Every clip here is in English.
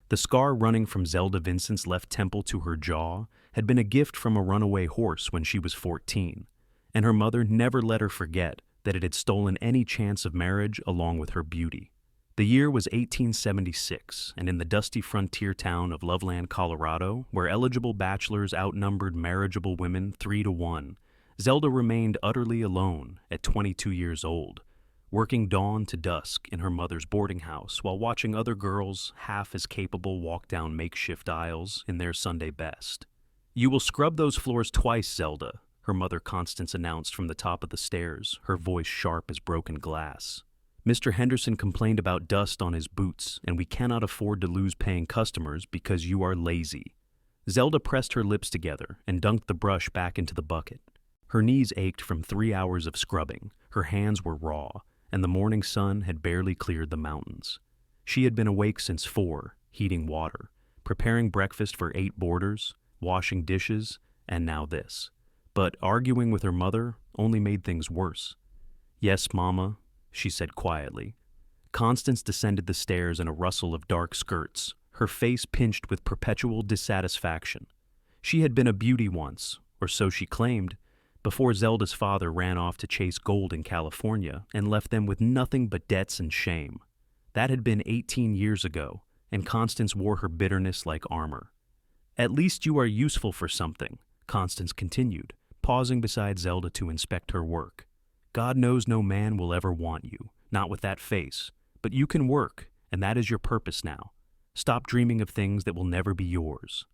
The scar running from Zelda Vincent's left temple to her jaw had been a gift from a runaway horse when she was 14, and her mother never let her forget that it had stolen any chance of marriage along with her beauty. The year was 1876, and in the dusty frontier town of Loveland, Colorado, where eligible bachelors outnumbered marriageable women 3-1, Zelda remained utterly alone at 22 years old, working dawn to dusk in her mother's boarding house while watching other girls half as capable walk down makeshift aisles in their Sunday best. "You will scrub those floors twice, Zelda," her mother Constance announced from the top of the stairs, her voice sharp as broken glass. "Mr. Henderson complained about dust on his boots, and we cannot afford to lose paying customers because you are lazy." Zelda pressed her lips together and dunked the brush back into the bucket. Her knees ached from 3 hours of scrubbing, her hands were raw, and the morning sun had barely cleared the mountains. She had been awake since 4, heating water, preparing breakfast for 8 boarders, washing dishes, and now this. But arguing with her mother only made things worse. "Yes, Mama," she said quietly. Constance descended the stairs in a rustle of dark skirts, her face pinched with perpetual dissatisfaction. She had been a beauty once, or so she claimed, before Zelda's father ran off to chase gold in California and left them with nothing but debts and shame. That had been 18 years ago, and Constance wore her bitterness like armor. "At least you are useful for something," Constance continued, pausing beside Zelda to inspect her work. "God knows no man will ever want you, not with that face, but you can work, and that is your purpose now. Stop dreaming of things that will never be yours."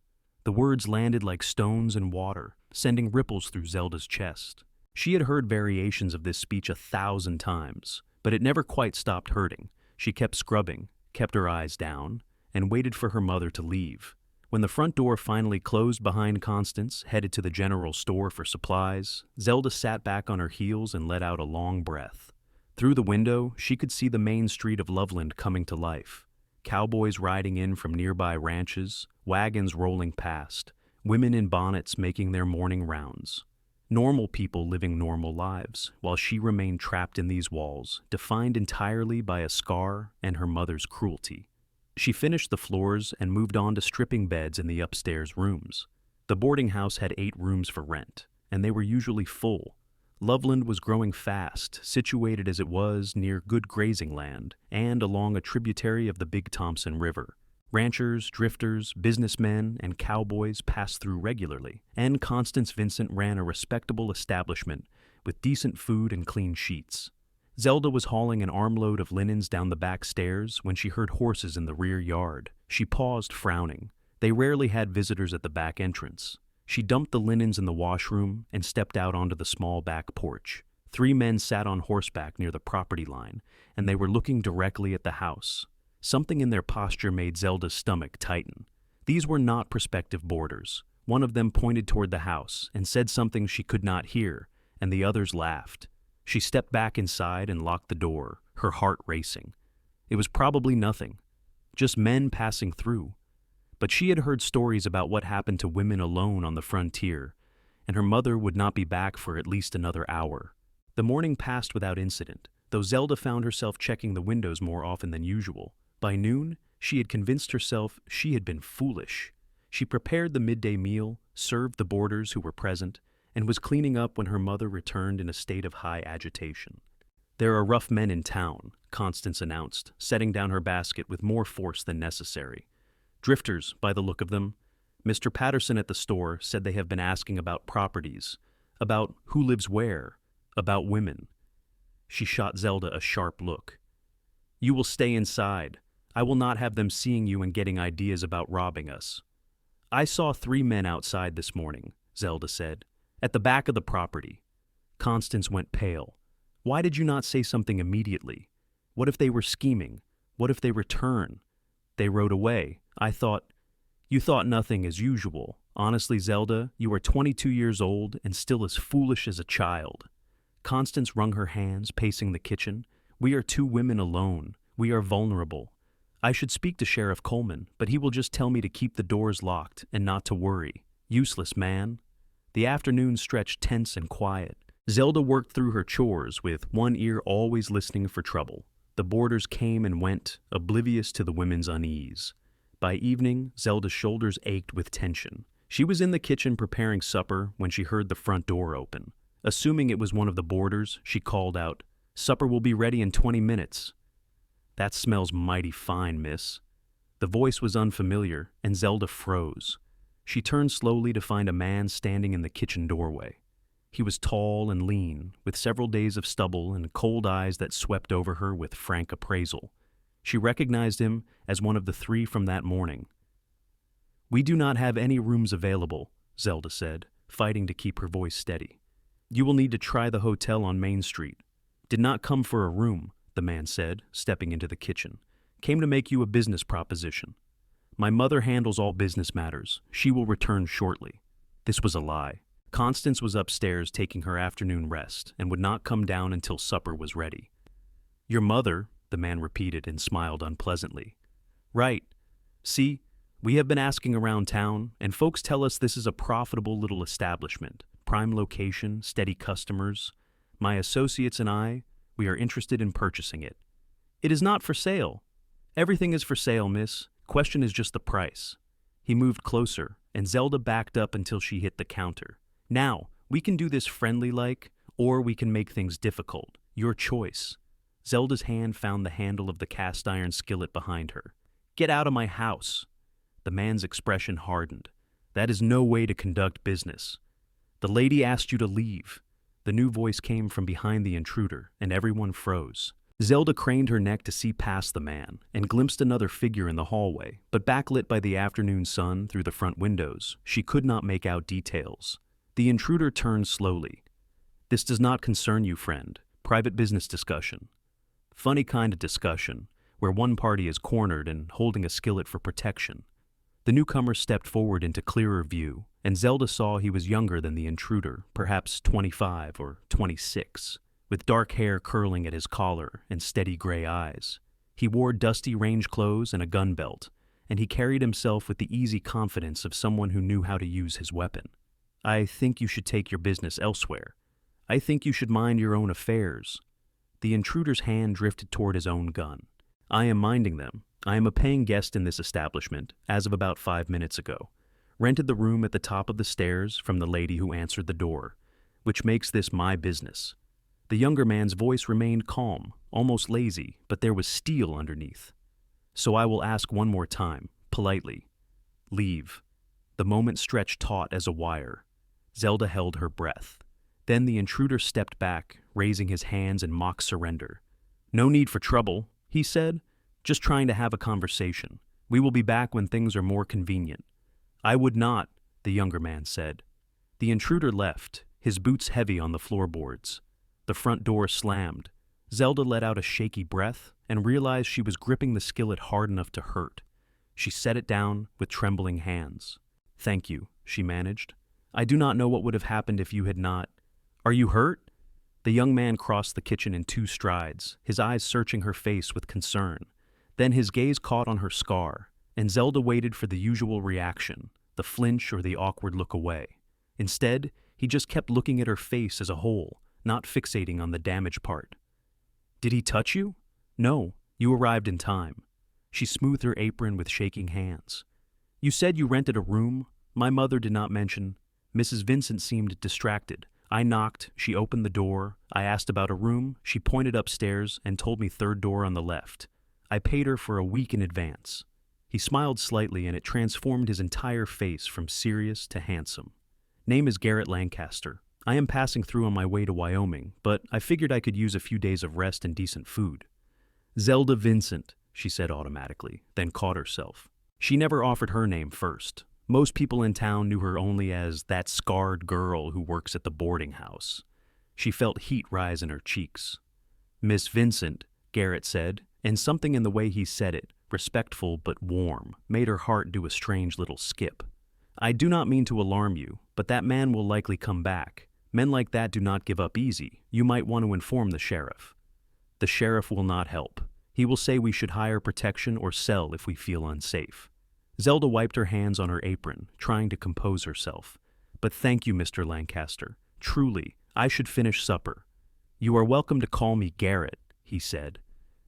The words landed like stones in water, sending ripples through Zelda's chest. She had heard variations of this speech 1,000 times, but it never quite stopped hurting. She kept scrubbing, kept her eyes down, and waited for her mother to leave. When the front door finally closed behind Constance, headed to the general store for supplies, Zelda sat back on her heels and let out a long breath. Through the window, she could see the main street of Loveland coming to life. Cowboys riding in from nearby ranches, wagons rolling past, women in bonnets making their morning rounds. Normal people living normal lives, while she remained trapped in these walls, defined entirely by a scar and her mother's cruelty. She finished the floors and moved on to stripping beds in the upstairs rooms. The boarding house had 8 rooms for rent, and they were usually full. Loveland was growing fast, situated as it was near good grazing land and along a tributary of the Big Thompson River. Ranchers, drifters, businessmen, and cowboys passed through regularly, and Constance Vincent ran a respectable establishment with decent food and clean sheets. Zelda was hauling an armload of linens down the back stairs when she heard horses in the rear yard. She paused, frowning. They rarely had visitors at the back entrance. She dumped the linens in the washroom and stepped out onto the small back porch. 3 men sat on horseback near the property line, and they were looking directly at the house. Something in their posture made Zelda's stomach tighten. These were not prospective boarders. One of them pointed toward the house and said something she could not hear, and the others laughed. She stepped back inside and locked the door, her heart racing. It was probably nothing, just men passing through. But she had heard stories about what happened to women alone on the frontier, and her mother would not be back for at least another hour. The morning passed without incident, though Zelda found herself checking the windows more often than usual. By noon, she had convinced herself she had been foolish. She prepared the midday meal, served the boarders who were present, and was cleaning up when her mother returned in a state of high agitation. "There are rough men in town," Constance announced, setting down her basket with more force than necessary. "Drifters, by the look of them. Mr. Patterson at the store said they have been asking about properties, about who lives where, about women." She shot Zelda a sharp look. "You will stay inside. I will not have them seeing you and getting ideas about robbing us." "I saw 3 men outside this morning," Zelda said, "at the back of the property." Constance went pale. "Why did you not say something immediately? What if they were scheming? What if they return? They rode away. I thought—" "You thought nothing as usual. Honestly, Zelda, you are 22 years old and still as foolish as a child." Constance wrung her hands, pacing the kitchen. "We are 2 women alone. We are vulnerable. I should speak to Sheriff Coleman, but he will just tell me to keep the doors locked and not to worry. Useless man." The afternoon stretched tense and quiet. Zelda worked through her chores with one ear always listening for trouble. The boarders came and went, oblivious to the women's unease. By evening, Zelda's shoulders ached with tension. She was in the kitchen preparing supper when she heard the front door open. Assuming it was one of the boarders, she called out, "Supper will be ready in 20 minutes. "That smells mighty fine, miss." The voice was unfamiliar, and Zelda froze. She turned slowly to find a man standing in the kitchen doorway. He was tall and lean, with several days of stubble and cold eyes that swept over her with frank appraisal. She recognized him as one of the three from that morning. "We do not have any rooms available," Zelda said, fighting to keep her voice steady. "You will need to try the hotel on Main Street." "Did not come for a room," the man said, stepping into the kitchen. "Came to make you a business proposition. My mother handles all business matters. She will return shortly." This was a lie. Constance was upstairs taking her afternoon rest and would not come down until supper was ready. "Your mother," the man repeated and smiled unpleasantly. "Right. See, we have been asking around town, and folks tell us this is a profitable little establishment, prime location, steady customers. My associates and we are interested in purchasing it." "It is not for sale." "Everything is for sale, miss. Question is just the price." He moved closer, and Zelda backed up until she hit the counter. "Now, we can do this friendly-like, or we can make things difficult. Your choice." Zelda's hand found the handle of the cast-iron skillet behind her. "Get out of my house." The man's expression hardened. "That is no way to conduct business." "The lady asked you to leave." The new voice came from behind the intruder, and everyone froze. Zelda craned her neck to see past the man and glimpsed another figure in the hallway, but backlit by the afternoon sun through the front windows, she could not make out details. The intruder turned slowly. "This does not concern you, friend. Private business discussion." Funny kind of discussion, where one party is cornered and holding a skillet for protection. The newcomer stepped forward into clearer view, and Zelda saw he was younger than the intruder, perhaps 25 or 26. With dark hair curling at his collar and steady gray eyes. He wore dusty range clothes and a gun belt, and he carried himself with the easy confidence of someone who knew how to use his weapon. "I think you should take your business elsewhere. I think you should mind your own affairs." The intruder's hand drifted toward his own gun. "I am minding them. I am a paying guest in this establishment, as of about 5 minutes ago. Rented the room at the top of the stairs from the lady who answered the door, which makes this my business." The younger man's voice remained calm, almost lazy, but there was steel underneath. "So I will ask one more time, politely. Leave." The moment stretched taut as a wire. Zelda held her breath. Then the intruder stepped back, raising his hands in mock surrender. "No need for trouble," he said. "Just trying to have a conversation. We will be back when things are more convenient." "I would not," the younger man said. The intruder left, his boots heavy on the floorboards. The front door slammed. Zelda let out a shaky breath and realized she was gripping the skillet hard enough to hurt. She set it down with trembling hands. "Thank you," she managed. "I do not know what would have happened if you had not—" "Are you hurt?" The young man crossed the kitchen in 2 strides, his eyes searching her face with concern. Then his gaze caught on her scar, and Zelda waited for the usual reaction, the flinch or the awkward look away. Instead, he just kept looking at her face as a whole, not fixating on the damaged part. "Did he touch you?" "No, you arrived in time." She smoothed her apron with shaking hands. "You said you rented a room? My mother did not mention—" Mrs. Vincent seemed distracted. "I knocked, she opened the door. I asked about a room, she pointed upstairs and told me 3rd door on the left. I paid her for a week in advance." He smiled slightly and it transformed his entire face from serious to handsome. "Name is Garrett Lancaster. I am passing through on my way to Wyoming, but I figured I could use a few days of rest and decent food." "Zelda Vincent," she said automatically, then caught herself. She never offered her name first. Most people in town knew her only as that scarred girl who works at the boarding house. She felt heat rise in her cheeks. "Miss Vincent," Garrett said, and something in the way he said it, respectful but warm, made her heart do a strange little skip. "I do not mean to alarm you, but that man will likely come back. Men like that do not give up easy. You might want to inform the sheriff." "The sheriff will not help. He will say we should hire protection or sell if we feel unsafe." Zelda wiped her hands on her apron, trying to compose herself. "But thank you, Mr. Lancaster. Truly, I should finish supper." "You are welcome to call me Garrett," he said.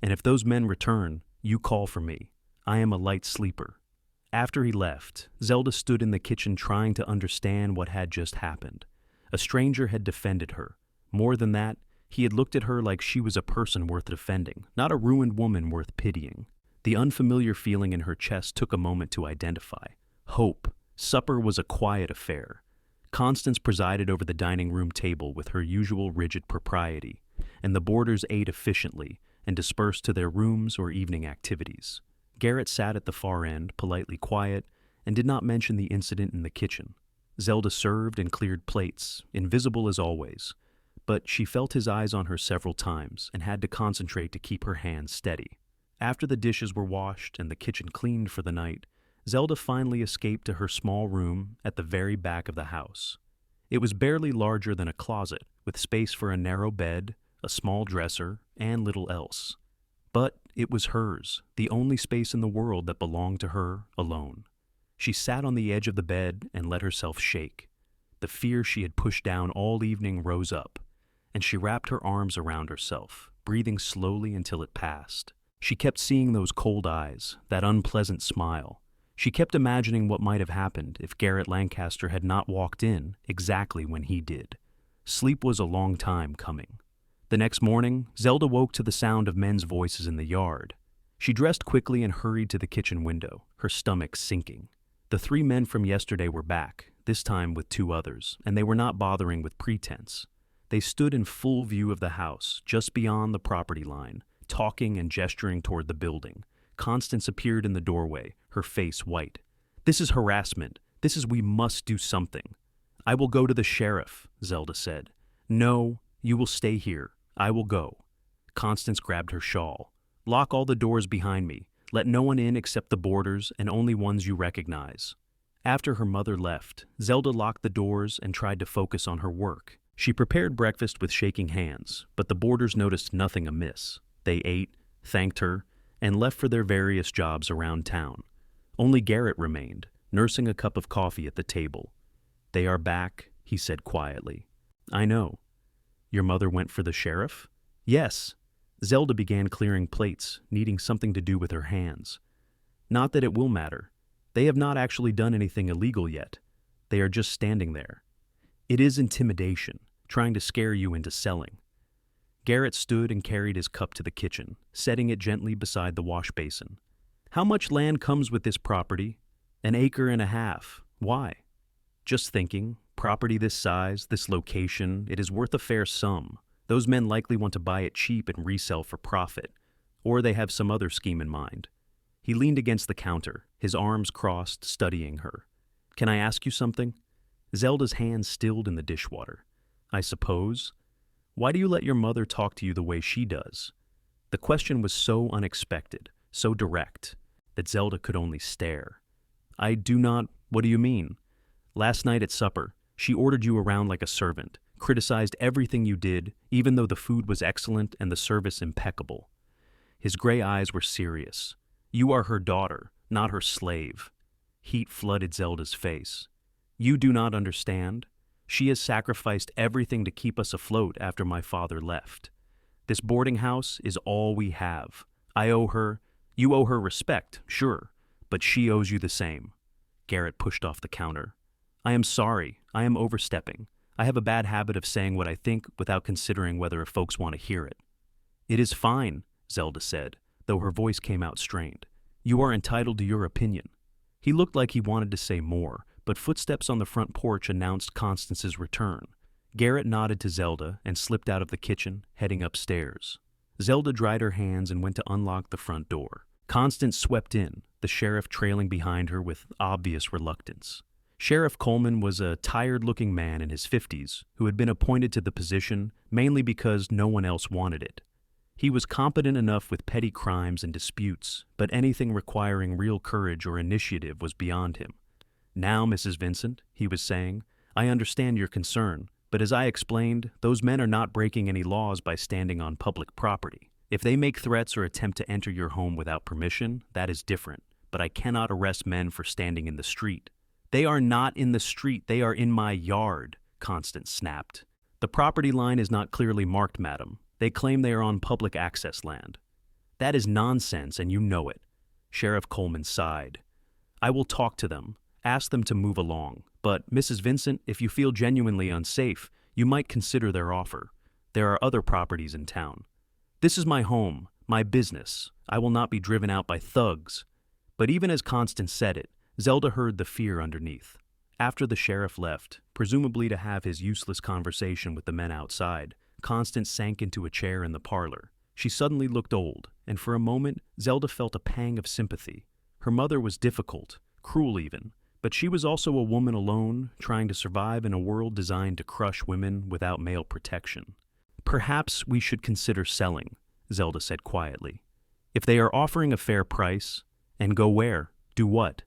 "And if those men return, you call for me. I am a light sleeper." After he left, Zelda stood in the kitchen trying to understand what had just happened. A stranger had defended her. More than that, he had looked at her like she was a person worth defending, not a ruined woman worth pitying. The unfamiliar feeling in her chest took a moment to identify. Hope. Supper was a quiet affair. Constance presided over the dining room table with her usual rigid propriety, and the boarders ate efficiently and dispersed to their rooms or evening activities. Garrett sat at the far end, politely quiet, and did not mention the incident in the kitchen. Zelda served and cleared plates, invisible as always, but she felt his eyes on her several times and had to concentrate to keep her hands steady. After the dishes were washed and the kitchen cleaned for the night, Zelda finally escaped to her small room at the very back of the house. It was barely larger than a closet, with space for a narrow bed, a small dresser, and little else. But it was hers, the only space in the world that belonged to her alone. She sat on the edge of the bed and let herself shake. The fear she had pushed down all evening rose up, and she wrapped her arms around herself, breathing slowly until it passed. She kept seeing those cold eyes, that unpleasant smile. She kept imagining what might have happened if Garrett Lancaster had not walked in exactly when he did. Sleep was a long time coming. The next morning, Zelda woke to the sound of men's voices in the yard. She dressed quickly and hurried to the kitchen window, her stomach sinking. The 3 men from yesterday were back, this time with 2 others, and they were not bothering with pretense. They stood in full view of the house, just beyond the property line, talking and gesturing toward the building. Constance appeared in the doorway, her face white. "This is harassment. We must do something." "I will go to the sheriff," Zelda said. "No, you will stay here. I will go." Constance grabbed her shawl. "Lock all the doors behind me. Let no one in except the boarders and only ones you recognize." After her mother left, Zelda locked the doors and tried to focus on her work. She prepared breakfast with shaking hands, but the boarders noticed nothing amiss. They ate, thanked her, and left for their various jobs around town. Only Garrett remained, nursing a cup of coffee at the table. "They are back," he said quietly. "I know." "Your mother went for the sheriff?" "Yes." Zelda began clearing plates, needing something to do with her hands. "Not that it will matter. They have not actually done anything illegal yet. They are just standing there. It is intimidation, trying to scare you into selling." Garrett stood and carried his cup to the kitchen, setting it gently beside the wash basin. "How much land comes with this property?" "1.5 acres. Why?" "Just thinking. Property this size, this location, it is worth a fair sum. Those men likely want to buy it cheap and resell for profit. Or they have some other scheme in mind." He leaned against the counter, his arms crossed, studying her. "Can I ask you something?" Zelda's hands stilled in the dishwater. "I suppose. Why do you let your mother talk to you the way she does?" The question was so unexpected, so direct, that Zelda could only stare. "I do not. What do you mean?" "Last night at supper, she ordered you around like a servant, criticized everything you did, even though the food was excellent and the service impeccable." His gray eyes were serious. "You are her daughter, not her slave." Heat flooded Zelda's face. "You do not understand. She has sacrificed everything to keep us afloat after my father left. This boarding house is all we have. You owe her respect, sure, but she owes you the same." Garrett pushed off the counter. "I am sorry. I am overstepping. I have a bad habit of saying what I think without considering whether folks want to hear it." "It is fine," Zelda said, though her voice came out strained. "You are entitled to your opinion." He looked like he wanted to say more, but footsteps on the front porch announced Constance's return. Garrett nodded to Zelda and slipped out of the kitchen, heading upstairs. Zelda dried her hands and went to unlock the front door. Constance swept in, the sheriff trailing behind her with obvious reluctance. Sheriff Coleman was a tired-looking man in his 50s who had been appointed to the position mainly because no one else wanted it. He was competent enough with petty crimes and disputes, but anything requiring real courage or initiative was beyond him. "Now, Mrs. Vincent," he was saying, "I understand your concern, but as I explained, those men are not breaking any laws by standing on public property. If they make threats or attempt to enter your home without permission, that is different, but I cannot arrest men for standing in the street." "They are not in the street, they are in my yard," Constance snapped. "The property line is not clearly marked, madam. They claim they are on public access land." "That is nonsense, and you know it." Sheriff Coleman sighed. I will talk to them, ask them to move along. But, Mrs. Vincent, if you feel genuinely unsafe, you might consider their offer. There are other properties in town. This is my home, my business. I will not be driven out by thugs. But even as Constance said it, Zelda heard the fear underneath. After the sheriff left, presumably to have his useless conversation with the men outside, Constance sank into a chair in the parlor. She suddenly looked old, and for a moment, Zelda felt a pang of sympathy. Her mother was difficult, cruel even, but she was also a woman alone, trying to survive in a world designed to crush women without male protection. Perhaps we should consider selling, Zelda said quietly. If they are offering a fair price, and go where? Do what?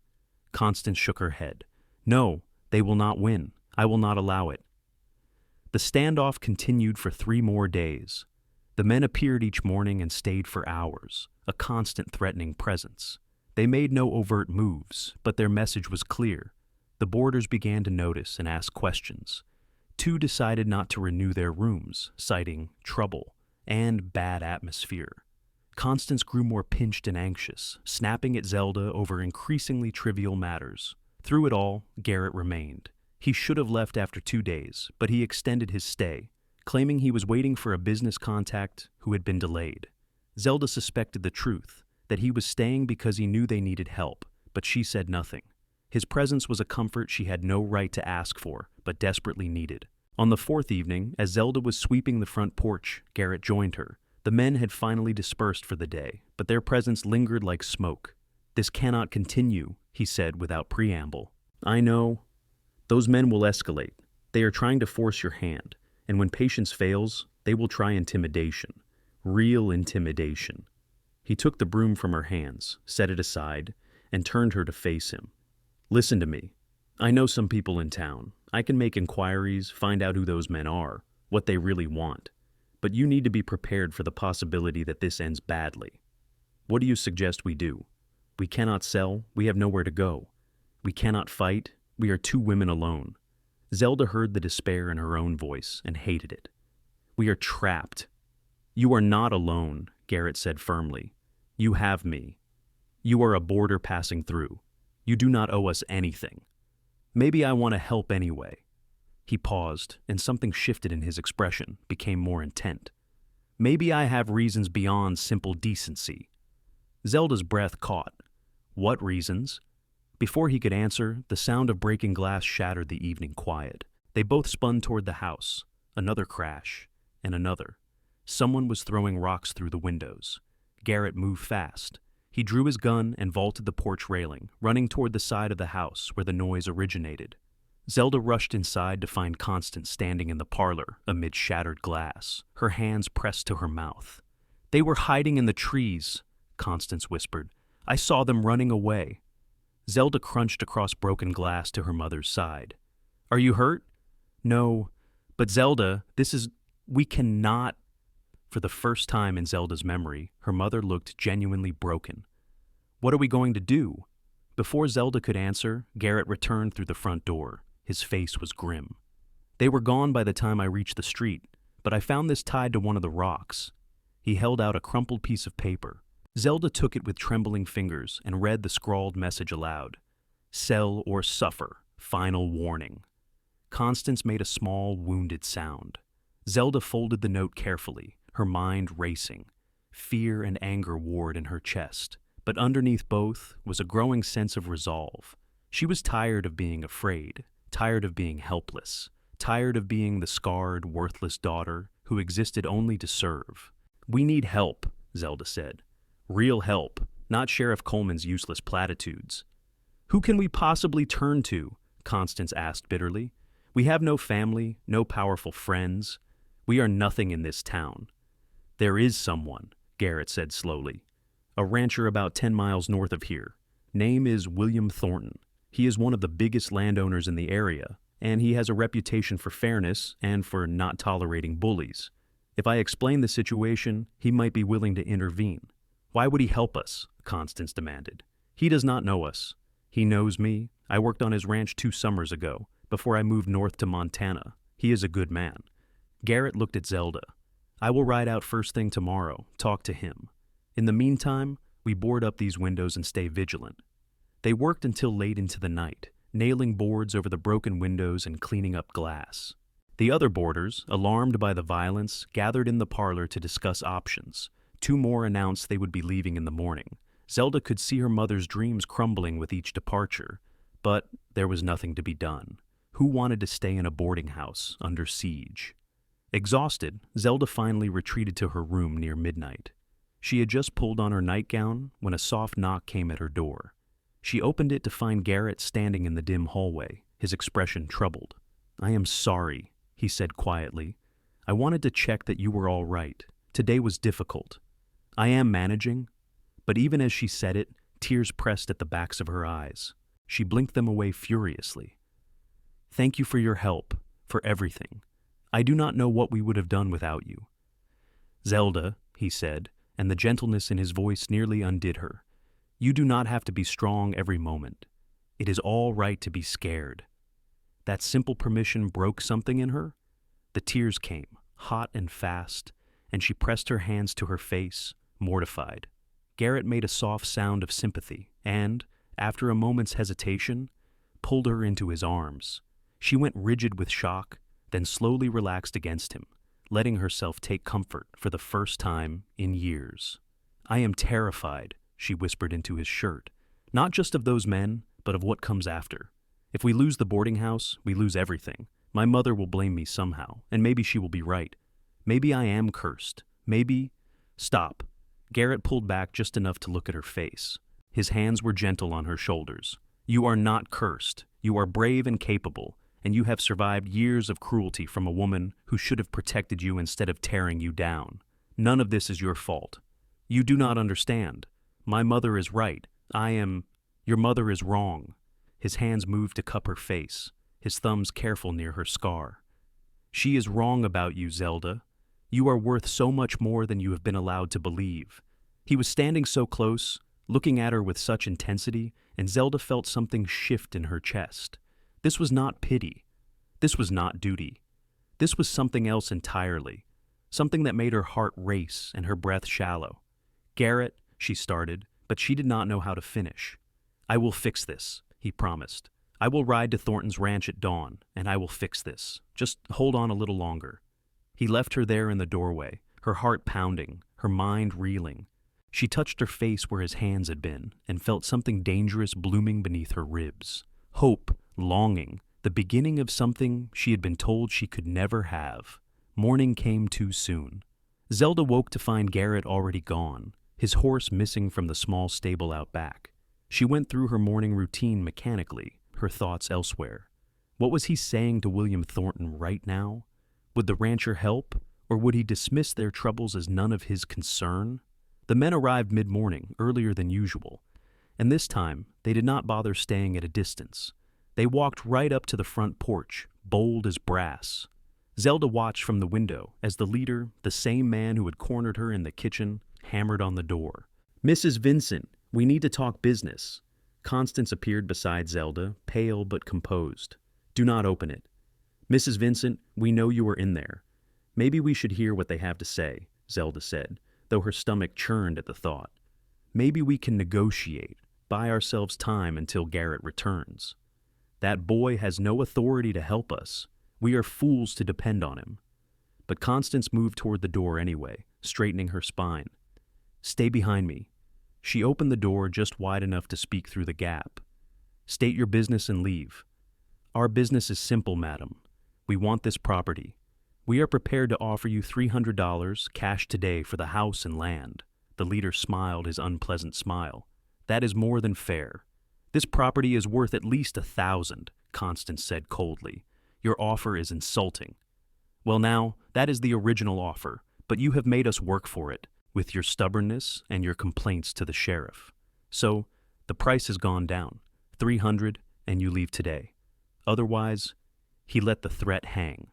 Constance shook her head. No, they will not win. I will not allow it. The standoff continued for 3 more days. The men appeared each morning and stayed for hours, a constant threatening presence. They made no overt moves, but their message was clear. The boarders began to notice and ask questions. 2 decided not to renew their rooms, citing trouble and bad atmosphere. Constance grew more pinched and anxious, snapping at Zelda over increasingly trivial matters. Through it all, Garrett remained. He should have left after 2 days, but he extended his stay, claiming he was waiting for a business contact who had been delayed. Zelda suspected the truth, that he was staying because he knew they needed help, but she said nothing. His presence was a comfort she had no right to ask for, but desperately needed. On the 4th evening, as Zelda was sweeping the front porch, Garrett joined her. The men had finally dispersed for the day, but their presence lingered like smoke. "This cannot continue," he said without preamble. "I know. Those men will escalate. They are trying to force your hand, and when patience fails, they will try intimidation. Real intimidation." He took the broom from her hands, set it aside, and turned her to face him. "Listen to me. I know some people in town. I can make inquiries, find out who those men are, what they really want. But you need to be prepared for the possibility that this ends badly. What do you suggest we do? We cannot sell. We have nowhere to go. We cannot fight. We are 2 women alone." Zelda heard the despair in her own voice and hated it. "We are trapped." "You are not alone," Garrett said firmly. "You have me. You are a border passing through. You do not owe us anything. Maybe I want to help anyway." He paused, and something shifted in his expression, became more intent. "Maybe I have reasons beyond simple decency." Zelda's breath caught. What reasons? Before he could answer, the sound of breaking glass shattered the evening quiet. They both spun toward the house. Another crash, and another. Someone was throwing rocks through the windows. Garrett moved fast. He drew his gun and vaulted the porch railing, running toward the side of the house where the noise originated. Zelda rushed inside to find Constance standing in the parlor amid shattered glass, her hands pressed to her mouth. "They were hiding in the trees," Constance whispered. "I saw them running away." Zelda crunched across broken glass to her mother's side. "Are you hurt?" "No, but Zelda, we cannot." For the first time in Zelda's memory, her mother looked genuinely broken. "What are we going to do?" Before Zelda could answer, Garrett returned through the front door. His face was grim. "They were gone by the time I reached the street, but I found this tied to one of the rocks." He held out a crumpled piece of paper. Zelda took it with trembling fingers and read the scrawled message aloud. "Sell or suffer. Final warning." Constance made a small, wounded sound. Zelda folded the note carefully, her mind racing. Fear and anger warred in her chest, but underneath both was a growing sense of resolve. She was tired of being afraid, tired of being helpless, tired of being the scarred, worthless daughter who existed only to serve. "We need help," Zelda said. "Real help, not Sheriff Coleman's useless platitudes." "Who can we possibly turn to?" Constance asked bitterly. "We have no family, no powerful friends. We are nothing in this town." "There is someone," Garrett said slowly. "A rancher about 10 miles north of here. Name is William Thornton. He is one of the biggest landowners in the area, and he has a reputation for fairness and for not tolerating bullies. If I explain the situation, he might be willing to intervene." "Why would he help us?" Constance demanded. "He does not know us. He knows me. I worked on his ranch 2 summers ago, before I moved north to Montana. He is a good man." Garrett looked at Zelda. "I will ride out first thing tomorrow, talk to him. In the meantime, we board up these windows and stay vigilant." They worked until late into the night, nailing boards over the broken windows and cleaning up glass. The other boarders, alarmed by the violence, gathered in the parlor to discuss options. 2 more announced they would be leaving in the morning. Zelda could see her mother's dreams crumbling with each departure, but there was nothing to be done. Who wanted to stay in a boarding house under siege? Exhausted, Zelda finally retreated to her room near midnight. She had just pulled on her nightgown when a soft knock came at her door. She opened it to find Garrett standing in the dim hallway, his expression troubled. "I am sorry," he said quietly. "I wanted to check that you were all right. Today was difficult. I am managing." But even as she said it, tears pressed at the backs of her eyes. She blinked them away furiously. "Thank you for your help, for everything. I do not know what we would have done without you." "Zelda," he said, and the gentleness in his voice nearly undid her. "You do not have to be strong every moment. It is all right to be scared." That simple permission broke something in her. The tears came, hot and fast, and she pressed her hands to her face, mortified. Garrett made a soft sound of sympathy and, after a moment's hesitation, pulled her into his arms. She went rigid with shock, then slowly relaxed against him, letting herself take comfort for the first time in years. "I am terrified," she whispered into his shirt, "not just of those men, but of what comes after. If we lose the boarding house, we lose everything. My mother will blame me somehow, and maybe she will be right. Maybe I am cursed. Maybe—" "Stop." Garrett pulled back just enough to look at her face. His hands were gentle on her shoulders. "You are not cursed. You are brave and capable, and you have survived years of cruelty from a woman who should have protected you instead of tearing you down. None of this is your fault. You do not understand. My mother is right. Your mother is wrong." His hands moved to cup her face, his thumbs careful near her scar. "She is wrong about you, Zelda. You are worth so much more than you have been allowed to believe." He was standing so close, looking at her with such intensity, and Zelda felt something shift in her chest. This was not pity. This was not duty. This was something else entirely, something that made her heart race and her breath shallow. "Garrett," she started, but she did not know how to finish. "I will fix this," he promised. "I will ride to Thornton's ranch at dawn, and I will fix this. Just hold on a little longer." He left her there in the doorway, her heart pounding, her mind reeling. She touched her face where his hands had been and felt something dangerous blooming beneath her ribs. Hope, longing, the beginning of something she had been told she could never have. Morning came too soon. Zelda woke to find Garrett already gone, his horse missing from the small stable out back. She went through her morning routine mechanically, her thoughts elsewhere. What was he saying to William Thornton right now? Would the rancher help, or would he dismiss their troubles as none of his concern? The men arrived mid-morning, earlier than usual, and this time they did not bother staying at a distance. They walked right up to the front porch, bold as brass. Zelda watched from the window as the leader, the same man who had cornered her in the kitchen, hammered on the door. "Mrs. Vincent, we need to talk business." Constance appeared beside Zelda, pale but composed. "Do not open it." "Mrs. Vincent, we know you are in there. Maybe we should hear what they have to say," Zelda said, though her stomach churned at the thought. "Maybe we can negotiate, buy ourselves time until Garrett returns. That boy has no authority to help us. We are fools to depend on him." But Constance moved toward the door anyway, straightening her spine. "Stay behind me." She opened the door just wide enough to speak through the gap. "State your business and leave." "Our business is simple, madam. We want this property. We are prepared to offer you $300 cash today for the house and land." The leader smiled his unpleasant smile. "That is more than fair. This property is worth at least $1,000, Constance said coldly. "Your offer is insulting." "Well now, that is the original offer, but you have made us work for it, with your stubbornness and your complaints to the sheriff. So, the price has gone down. $300, and you leave today. Otherwise—" He let the threat hang.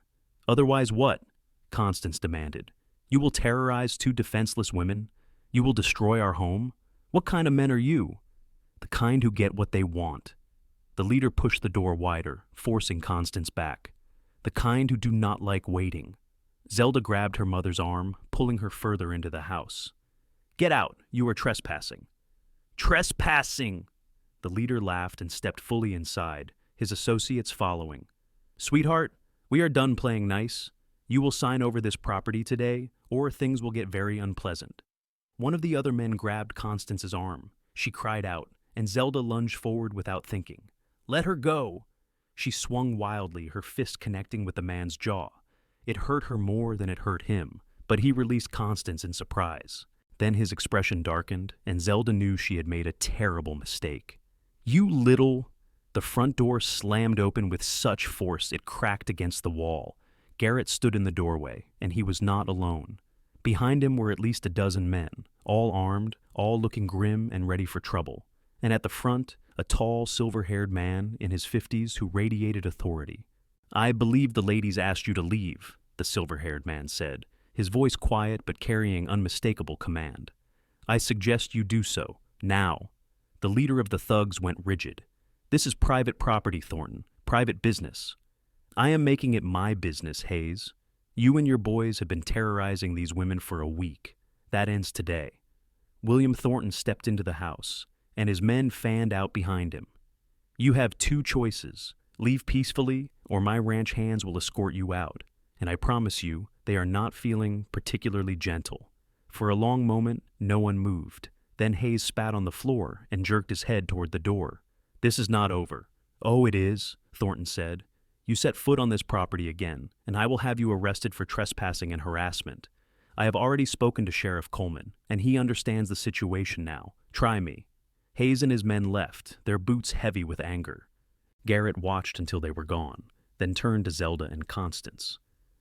"Otherwise what?" Constance demanded. "You will terrorize 2 defenseless women? You will destroy our home? What kind of men are you?" "The kind who get what they want." The leader pushed the door wider, forcing Constance back. "The kind who do not like waiting." Zelda grabbed her mother's arm, pulling her further into the house. "Get out! You are trespassing." "Trespassing!" The leader laughed and stepped fully inside, his associates following. "Sweetheart, we are done playing nice. You will sign over this property today, or things will get very unpleasant." One of the other men grabbed Constance's arm. She cried out, and Zelda lunged forward without thinking. "Let her go!" She swung wildly, her fist connecting with the man's jaw. It hurt her more than it hurt him, but he released Constance in surprise. Then his expression darkened, and Zelda knew she had made a terrible mistake. "You little—" The front door slammed open with such force it cracked against the wall. Garrett stood in the doorway, and he was not alone. Behind him were at least a dozen men, all armed, all looking grim and ready for trouble. And at the front, a tall, silver-haired man in his 50s who radiated authority. "I believe the ladies asked you to leave," the silver-haired man said, his voice quiet but carrying unmistakable command. "I suggest you do so, now." The leader of the thugs went rigid. "This is private property, Thornton, private business." "I am making it my business, Hayes. You and your boys have been terrorizing these women for a week. That ends today." William Thornton stepped into the house, and his men fanned out behind him. "You have two choices. Leave peacefully, or my ranch hands will escort you out. And I promise you, they are not feeling particularly gentle." For a long moment, no one moved. Then Hayes spat on the floor and jerked his head toward the door. "This is not over." "Oh, it is," Thornton said. "You set foot on this property again, and I will have you arrested for trespassing and harassment. I have already spoken to Sheriff Coleman, and he understands the situation now. Try me." Hayes and his men left, their boots heavy with anger. Garrett watched until they were gone, then turned to Zelda and Constance.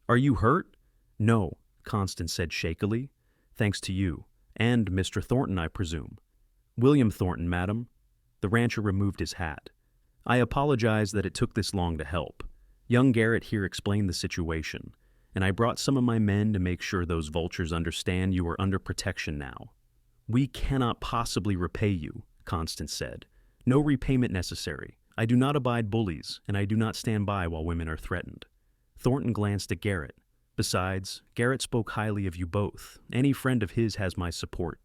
"Are you hurt?" "No," Constance said shakily. "Thanks to you. And Mr. Thornton, I presume." "William Thornton, madam." The rancher removed his hat. "I apologize that it took this long to help. Young Garrett here explained the situation, and I brought some of my men to make sure those vultures understand you are under protection now." "We cannot possibly repay you," Constance said. "No repayment necessary. I do not abide bullies, and I do not stand by while women are threatened." Thornton glanced at Garrett. "Besides, Garrett spoke highly of you both. Any friend of his has my support."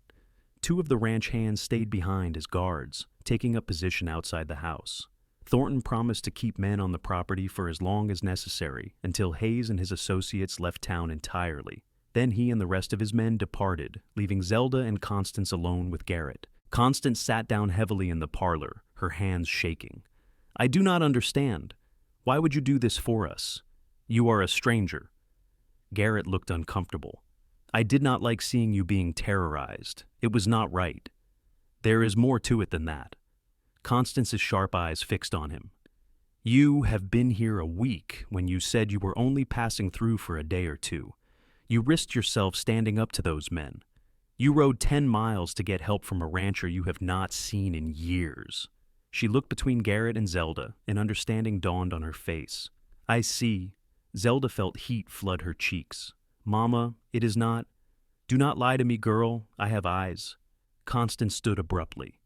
Two of the ranch hands stayed behind as guards, taking up position outside the house. Thornton promised to keep men on the property for as long as necessary, until Hayes and his associates left town entirely. Then he and the rest of his men departed, leaving Zelda and Constance alone with Garrett. Constance sat down heavily in the parlor, her hands shaking. "I do not understand. Why would you do this for us? You are a stranger." Garrett looked uncomfortable. "I did not like seeing you being terrorized. It was not right." "There is more to it than that." Constance's sharp eyes fixed on him. "You have been here a week when you said you were only passing through for a day or two. You risked yourself standing up to those men. You rode 10 miles to get help from a rancher you have not seen in years." She looked between Garrett and Zelda, and understanding dawned on her face. "I see." Zelda felt heat flood her cheeks. "Mama, it is not—" "Do not lie to me, girl. I have eyes." Constance stood abruptly.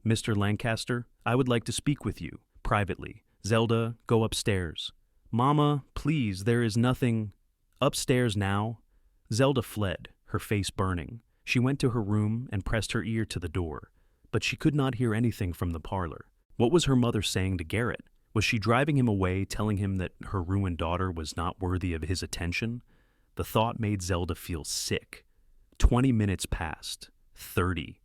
"Mr. Lancaster, I would like to speak with you, privately. Zelda, go upstairs." "Mama, please, there is nothing—" "Upstairs now." Zelda fled, her face burning. She went to her room and pressed her ear to the door, but she could not hear anything from the parlor. What was her mother saying to Garrett? Was she driving him away, telling him that her ruined daughter was not worthy of his attention? The thought made Zelda feel sick. 20 minutes passed. 30.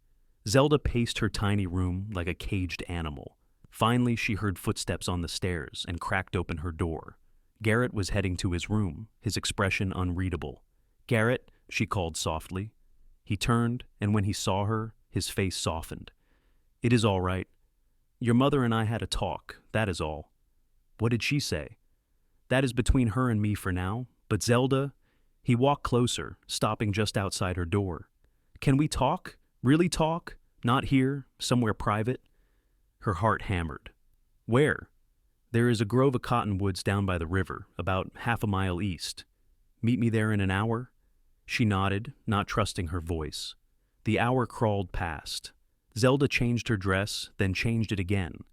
Zelda paced her tiny room like a caged animal. Finally, she heard footsteps on the stairs and cracked open her door. Garrett was heading to his room, his expression unreadable. "Garrett," she called softly. He turned, and when he saw her, his face softened. "It is all right. Your mother and I had a talk, that is all." "What did she say?" "That is between her and me for now, but Zelda—" He walked closer, stopping just outside her door. "Can we talk? Really talk? Not here, somewhere private?" Her heart hammered. "Where?" "There is a grove of cottonwoods down by the river, about half a mile east. Meet me there in an hour?" She nodded, not trusting her voice. The hour crawled past. Zelda changed her dress, then changed it again,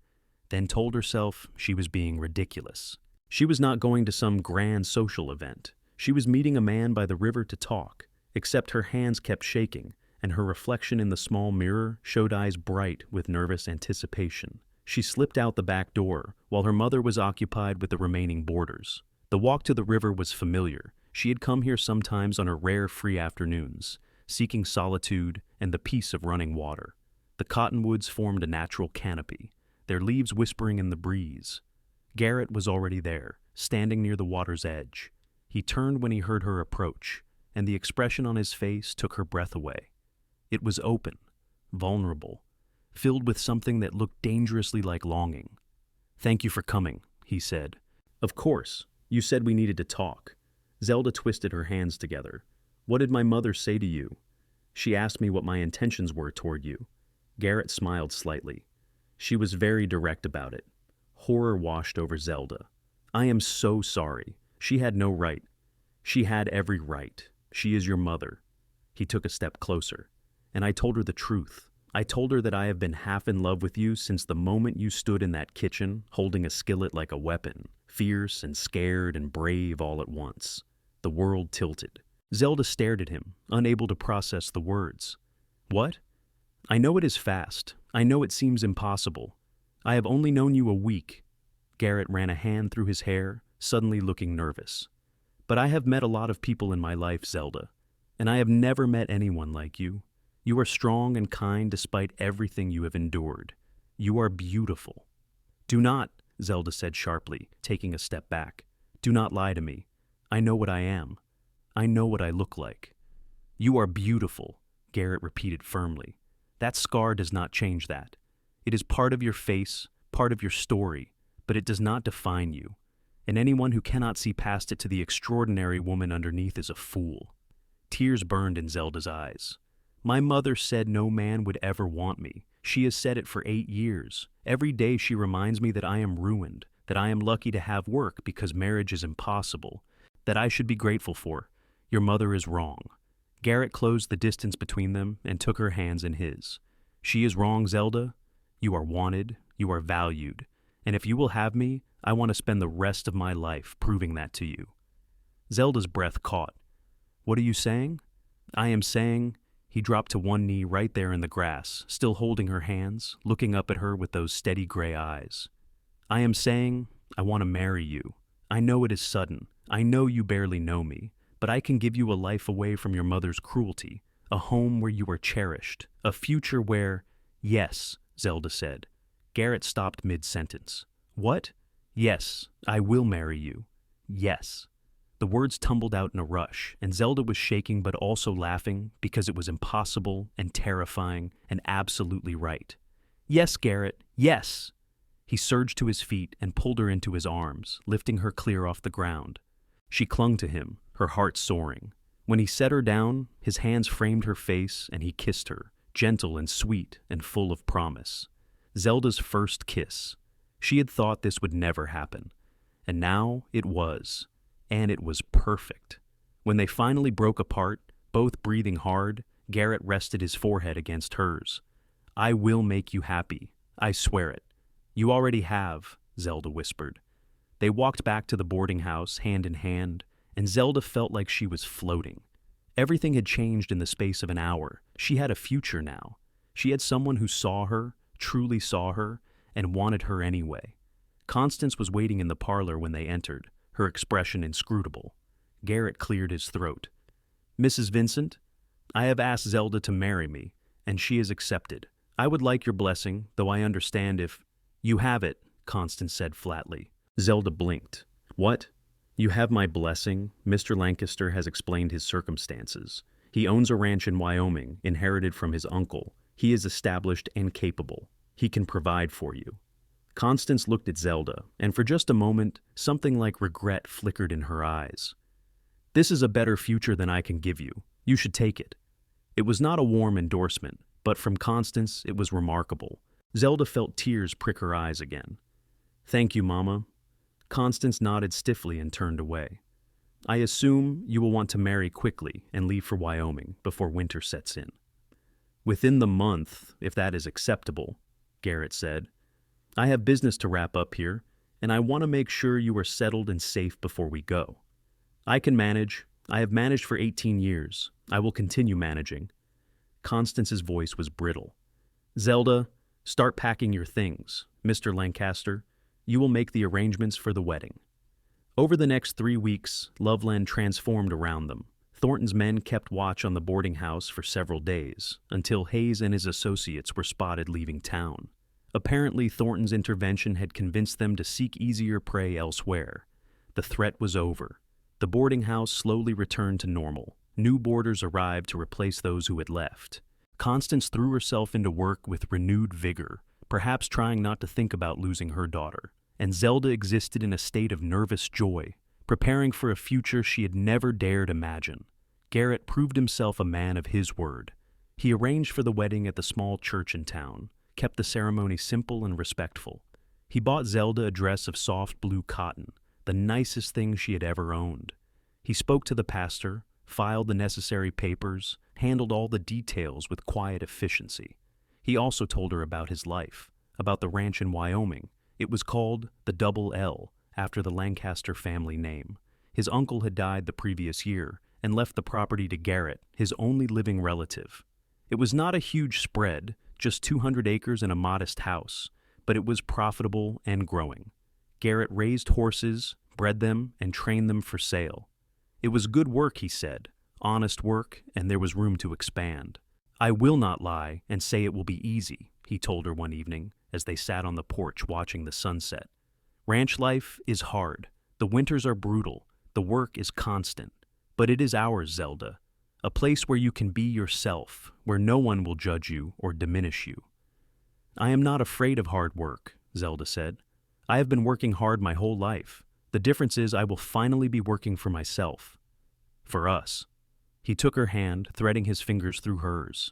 then told herself she was being ridiculous. She was not going to some grand social event. She was meeting a man by the river to talk, except her hands kept shaking, and her reflection in the small mirror showed eyes bright with nervous anticipation. She slipped out the back door, while her mother was occupied with the remaining boarders. The walk to the river was familiar. She had come here sometimes on her rare free afternoons, seeking solitude and the peace of running water. The cottonwoods formed a natural canopy, their leaves whispering in the breeze. Garrett was already there, standing near the water's edge. He turned when he heard her approach, and the expression on his face took her breath away. It was open, vulnerable, filled with something that looked dangerously like longing. "Thank you for coming," he said. "Of course. You said we needed to talk." Zelda twisted her hands together. "What did my mother say to you?" "She asked me what my intentions were toward you." Garrett smiled slightly. She was very direct about it. Horror washed over Zelda. "I am so sorry. She had no right." "She had every right. She is your mother." He took a step closer. "And I told her the truth. I told her that I have been half in love with you since the moment you stood in that kitchen, holding a skillet like a weapon, fierce and scared and brave all at once." The world tilted. Zelda stared at him, unable to process the words. "What?" "I know it is fast. I know it seems impossible. I have only known you a week." Garrett ran a hand through his hair, suddenly looking nervous. "But I have met a lot of people in my life, Zelda, and I have never met anyone like you. You are strong and kind despite everything you have endured. You are beautiful." "Do not," Zelda said sharply, taking a step back. "Do not lie to me. I know what I am. I know what I look like." "You are beautiful," Garrett repeated firmly. "That scar does not change that. It is part of your face, part of your story, but it does not define you. And anyone who cannot see past it to the extraordinary woman underneath is a fool." Tears burned in Zelda's eyes. "My mother said no man would ever want me. She has said it for 8 years. Every day she reminds me that I am ruined, that I am lucky to have work because marriage is impossible, that I should be grateful for. Your mother is wrong." Garrett closed the distance between them and took her hands in his. "She is wrong, Zelda. You are wanted, you are valued, and if you will have me, I want to spend the rest of my life proving that to you." Zelda's breath caught. "What are you saying?" "I am saying—" He dropped to one knee right there in the grass, still holding her hands, looking up at her with those steady gray eyes. "I am saying, I want to marry you. I know it is sudden. I know you barely know me, but I can give you a life away from your mother's cruelty, a home where you are cherished, a future where—" "Yes," Zelda said. Garrett stopped mid-sentence. "What?" "Yes, I will marry you. Yes." The words tumbled out in a rush, and Zelda was shaking but also laughing because it was impossible and terrifying and absolutely right. "Yes, Garrett, yes!" He surged to his feet and pulled her into his arms, lifting her clear off the ground. She clung to him, her heart soaring. When he set her down, his hands framed her face and he kissed her, gentle and sweet and full of promise. Zelda's first kiss. She had thought this would never happen. And now it was. And it was perfect. When they finally broke apart, both breathing hard, Garrett rested his forehead against hers. "I will make you happy. I swear it." "You already have," Zelda whispered. They walked back to the boarding house, hand in hand, and Zelda felt like she was floating. Everything had changed in the space of an hour. She had a future now. She had someone who saw her, truly saw her, and wanted her anyway. Constance was waiting in the parlor when they entered, her expression inscrutable. Garrett cleared his throat. "Mrs. Vincent, I have asked Zelda to marry me, and she has accepted. I would like your blessing, though I understand if—" "You have it," Constance said flatly. Zelda blinked. "What? You have my blessing?" Mr. Lancaster has explained his circumstances. He owns a ranch in Wyoming, inherited from his uncle. He is established and capable. He can provide for you. Constance looked at Zelda, and for just a moment, something like regret flickered in her eyes. "This is a better future than I can give you. You should take it." It was not a warm endorsement, but from Constance it was remarkable. Zelda felt tears prick her eyes again. "Thank you, Mama." Constance nodded stiffly and turned away. "I assume you will want to marry quickly and leave for Wyoming before winter sets in." "Within the month, if that is acceptable," Garrett said. "I have business to wrap up here, and I want to make sure you are settled and safe before we go." "I can manage. I have managed for 18 years. I will continue managing." Constance's voice was brittle. "Zelda, start packing your things, Mr. Lancaster. You will make the arrangements for the wedding." Over the next 3 weeks, Loveland transformed around them. Thornton's men kept watch on the boarding house for several days, until Hayes and his associates were spotted leaving town. Apparently, Thornton's intervention had convinced them to seek easier prey elsewhere. The threat was over. The boarding house slowly returned to normal. New boarders arrived to replace those who had left. Constance threw herself into work with renewed vigor, perhaps trying not to think about losing her daughter. And Zelda existed in a state of nervous joy, preparing for a future she had never dared imagine. Garrett proved himself a man of his word. He arranged for the wedding at the small church in town, kept the ceremony simple and respectful. He bought Zelda a dress of soft blue cotton, the nicest thing she had ever owned. He spoke to the pastor, filed the necessary papers, handled all the details with quiet efficiency. He also told her about his life, about the ranch in Wyoming. It was called the Double L, after the Lancaster family name. His uncle had died the previous year and left the property to Garrett, his only living relative. It was not a huge spread, just 200 acres and a modest house, but it was profitable and growing. Garrett raised horses, bred them, and trained them for sale. It was good work, he said, honest work, and there was room to expand. "I will not lie and say it will be easy," he told her one evening as they sat on the porch watching the sunset. "Ranch life is hard. The winters are brutal. The work is constant. But it is ours, Zelda. A place where you can be yourself, where no one will judge you or diminish you." "I am not afraid of hard work," Zelda said. "I have been working hard my whole life. The difference is I will finally be working for myself. For us." He took her hand, threading his fingers through hers.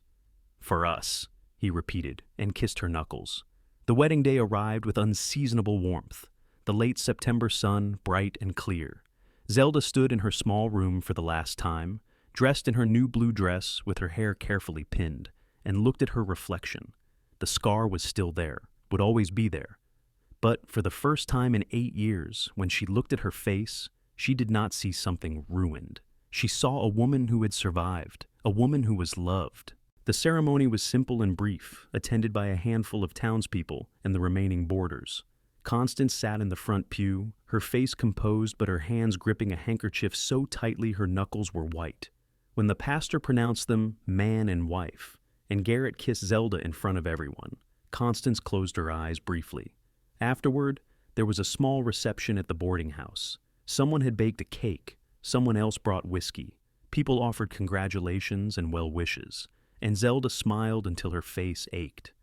"For us," he repeated, and kissed her knuckles. The wedding day arrived with unseasonable warmth, the late September sun bright and clear. Zelda stood in her small room for the last time, dressed in her new blue dress with her hair carefully pinned, and looked at her reflection. The scar was still there, would always be there. But for the first time in 8 years, when she looked at her face, she did not see something ruined. She saw a woman who had survived, a woman who was loved. The ceremony was simple and brief, attended by a handful of townspeople and the remaining boarders. Constance sat in the front pew, her face composed but her hands gripping a handkerchief so tightly her knuckles were white. When the pastor pronounced them man and wife, and Garrett kissed Zelda in front of everyone, Constance closed her eyes briefly. Afterward, there was a small reception at the boarding house. Someone had baked a cake, someone else brought whiskey. People offered congratulations and well wishes, and Zelda smiled until her face ached.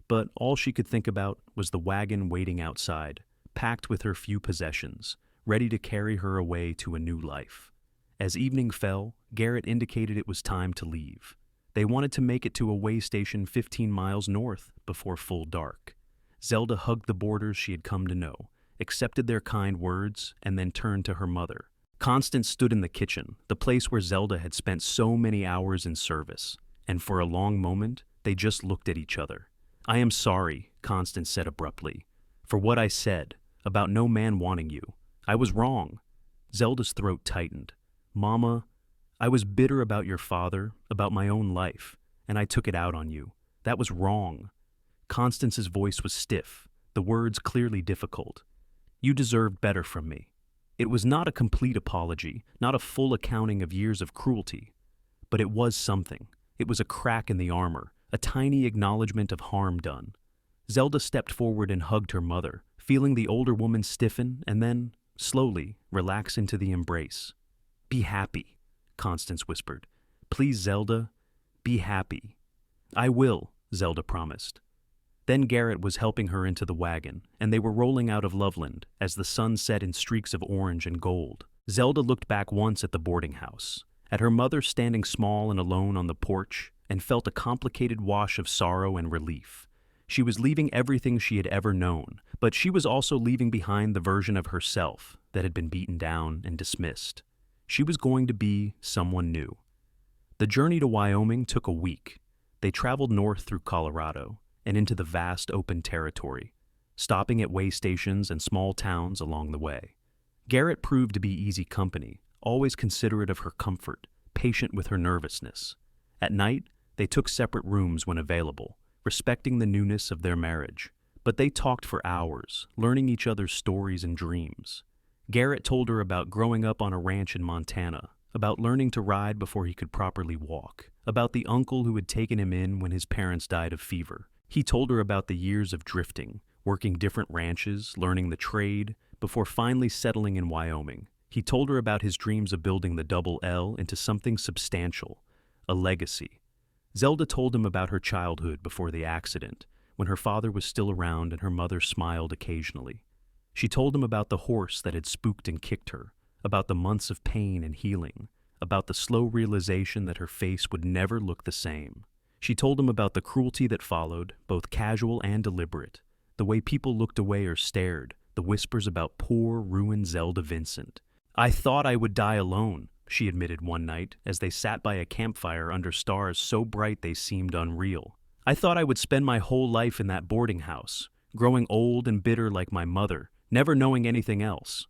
But all she could think about was the wagon waiting outside, packed with her few possessions, ready to carry her away to a new life. As evening fell, Garrett indicated it was time to leave. They wanted to make it to a way station 15 miles north before full dark. Zelda hugged the boarders she had come to know, accepted their kind words, and then turned to her mother. Constance stood in the kitchen, the place where Zelda had spent so many hours in service, and for a long moment, they just looked at each other. "I am sorry," Constance said abruptly, "for what I said, about no man wanting you. I was wrong." Zelda's throat tightened. "Mama, I was bitter about your father, about my own life, and I took it out on you. That was wrong." Constance's voice was stiff, the words clearly difficult. "You deserved better from me." It was not a complete apology, not a full accounting of years of cruelty, but it was something. It was a crack in the armor, a tiny acknowledgement of harm done. Zelda stepped forward and hugged her mother, feeling the older woman stiffen and then, slowly, relax into the embrace. "Be happy," Constance whispered. "Please, Zelda, be happy." "I will," Zelda promised. Then Garrett was helping her into the wagon, and they were rolling out of Loveland as the sun set in streaks of orange and gold. Zelda looked back once at the boarding house, at her mother standing small and alone on the porch, and felt a complicated wash of sorrow and relief. She was leaving everything she had ever known, but she was also leaving behind the version of herself that had been beaten down and dismissed. She was going to be someone new. The journey to Wyoming took a week. They traveled north through Colorado and into the vast open territory, stopping at way stations and small towns along the way. Garrett proved to be easy company, always considerate of her comfort, patient with her nervousness. At night, They took separate rooms when available, respecting the newness of their marriage. But they talked for hours, learning each other's stories and dreams. Garrett told her about growing up on a ranch in Montana, about learning to ride before he could properly walk, about the uncle who had taken him in when his parents died of fever. He told her about the years of drifting, working different ranches, learning the trade, before finally settling in Wyoming. He told her about his dreams of building the Double L into something substantial, a legacy. Zelda told him about her childhood before the accident, when her father was still around and her mother smiled occasionally. She told him about the horse that had spooked and kicked her, about the months of pain and healing, about the slow realization that her face would never look the same. She told him about the cruelty that followed, both casual and deliberate, the way people looked away or stared, the whispers about poor, ruined Zelda Vincent. "I thought I would die alone," she admitted one night as they sat by a campfire under stars so bright they seemed unreal. "I thought I would spend my whole life in that boarding house, growing old and bitter like my mother, never knowing anything else."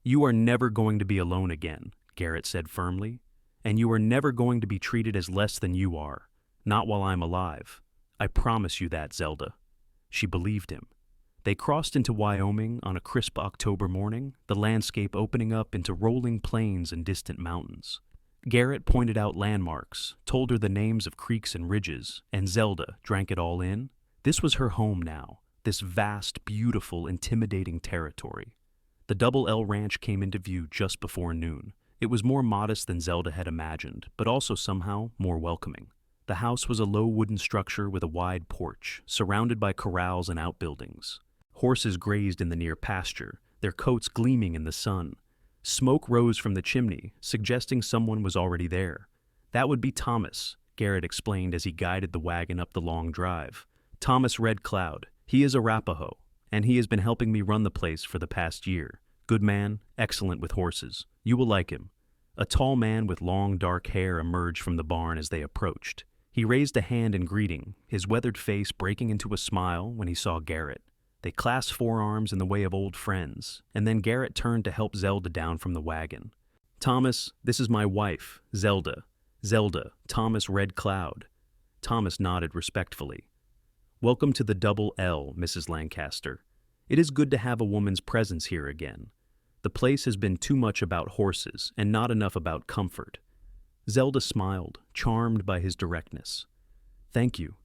"You are never going to be alone again," Garrett said firmly, "and you are never going to be treated as less than you are, not while I'm alive. I promise you that, Zelda." She believed him. They crossed into Wyoming on a crisp October morning, the landscape opening up into rolling plains and distant mountains. Garrett pointed out landmarks, told her the names of creeks and ridges, and Zelda drank it all in. This was her home now, this vast, beautiful, intimidating territory. The Double L Ranch came into view just before noon. It was more modest than Zelda had imagined, but also somehow more welcoming. The house was a low wooden structure with a wide porch, surrounded by corrals and outbuildings. Horses grazed in the near pasture, their coats gleaming in the sun. Smoke rose from the chimney, suggesting someone was already there. "That would be Thomas," Garrett explained as he guided the wagon up the long drive. "Thomas Red Cloud. He is Arapaho, and he has been helping me run the place for the past year. Good man, excellent with horses. You will like him." A tall man with long dark hair emerged from the barn as they approached. He raised a hand in greeting, his weathered face breaking into a smile when he saw Garrett. They clasped forearms in the way of old friends, and then Garrett turned to help Zelda down from the wagon. "Thomas, this is my wife, Zelda. Zelda, Thomas Red Cloud." Thomas nodded respectfully. "Welcome to the Double L, Mrs. Lancaster. It is good to have a woman's presence here again. The place has been too much about horses and not enough about comfort." Zelda smiled, charmed by his directness. "Thank you.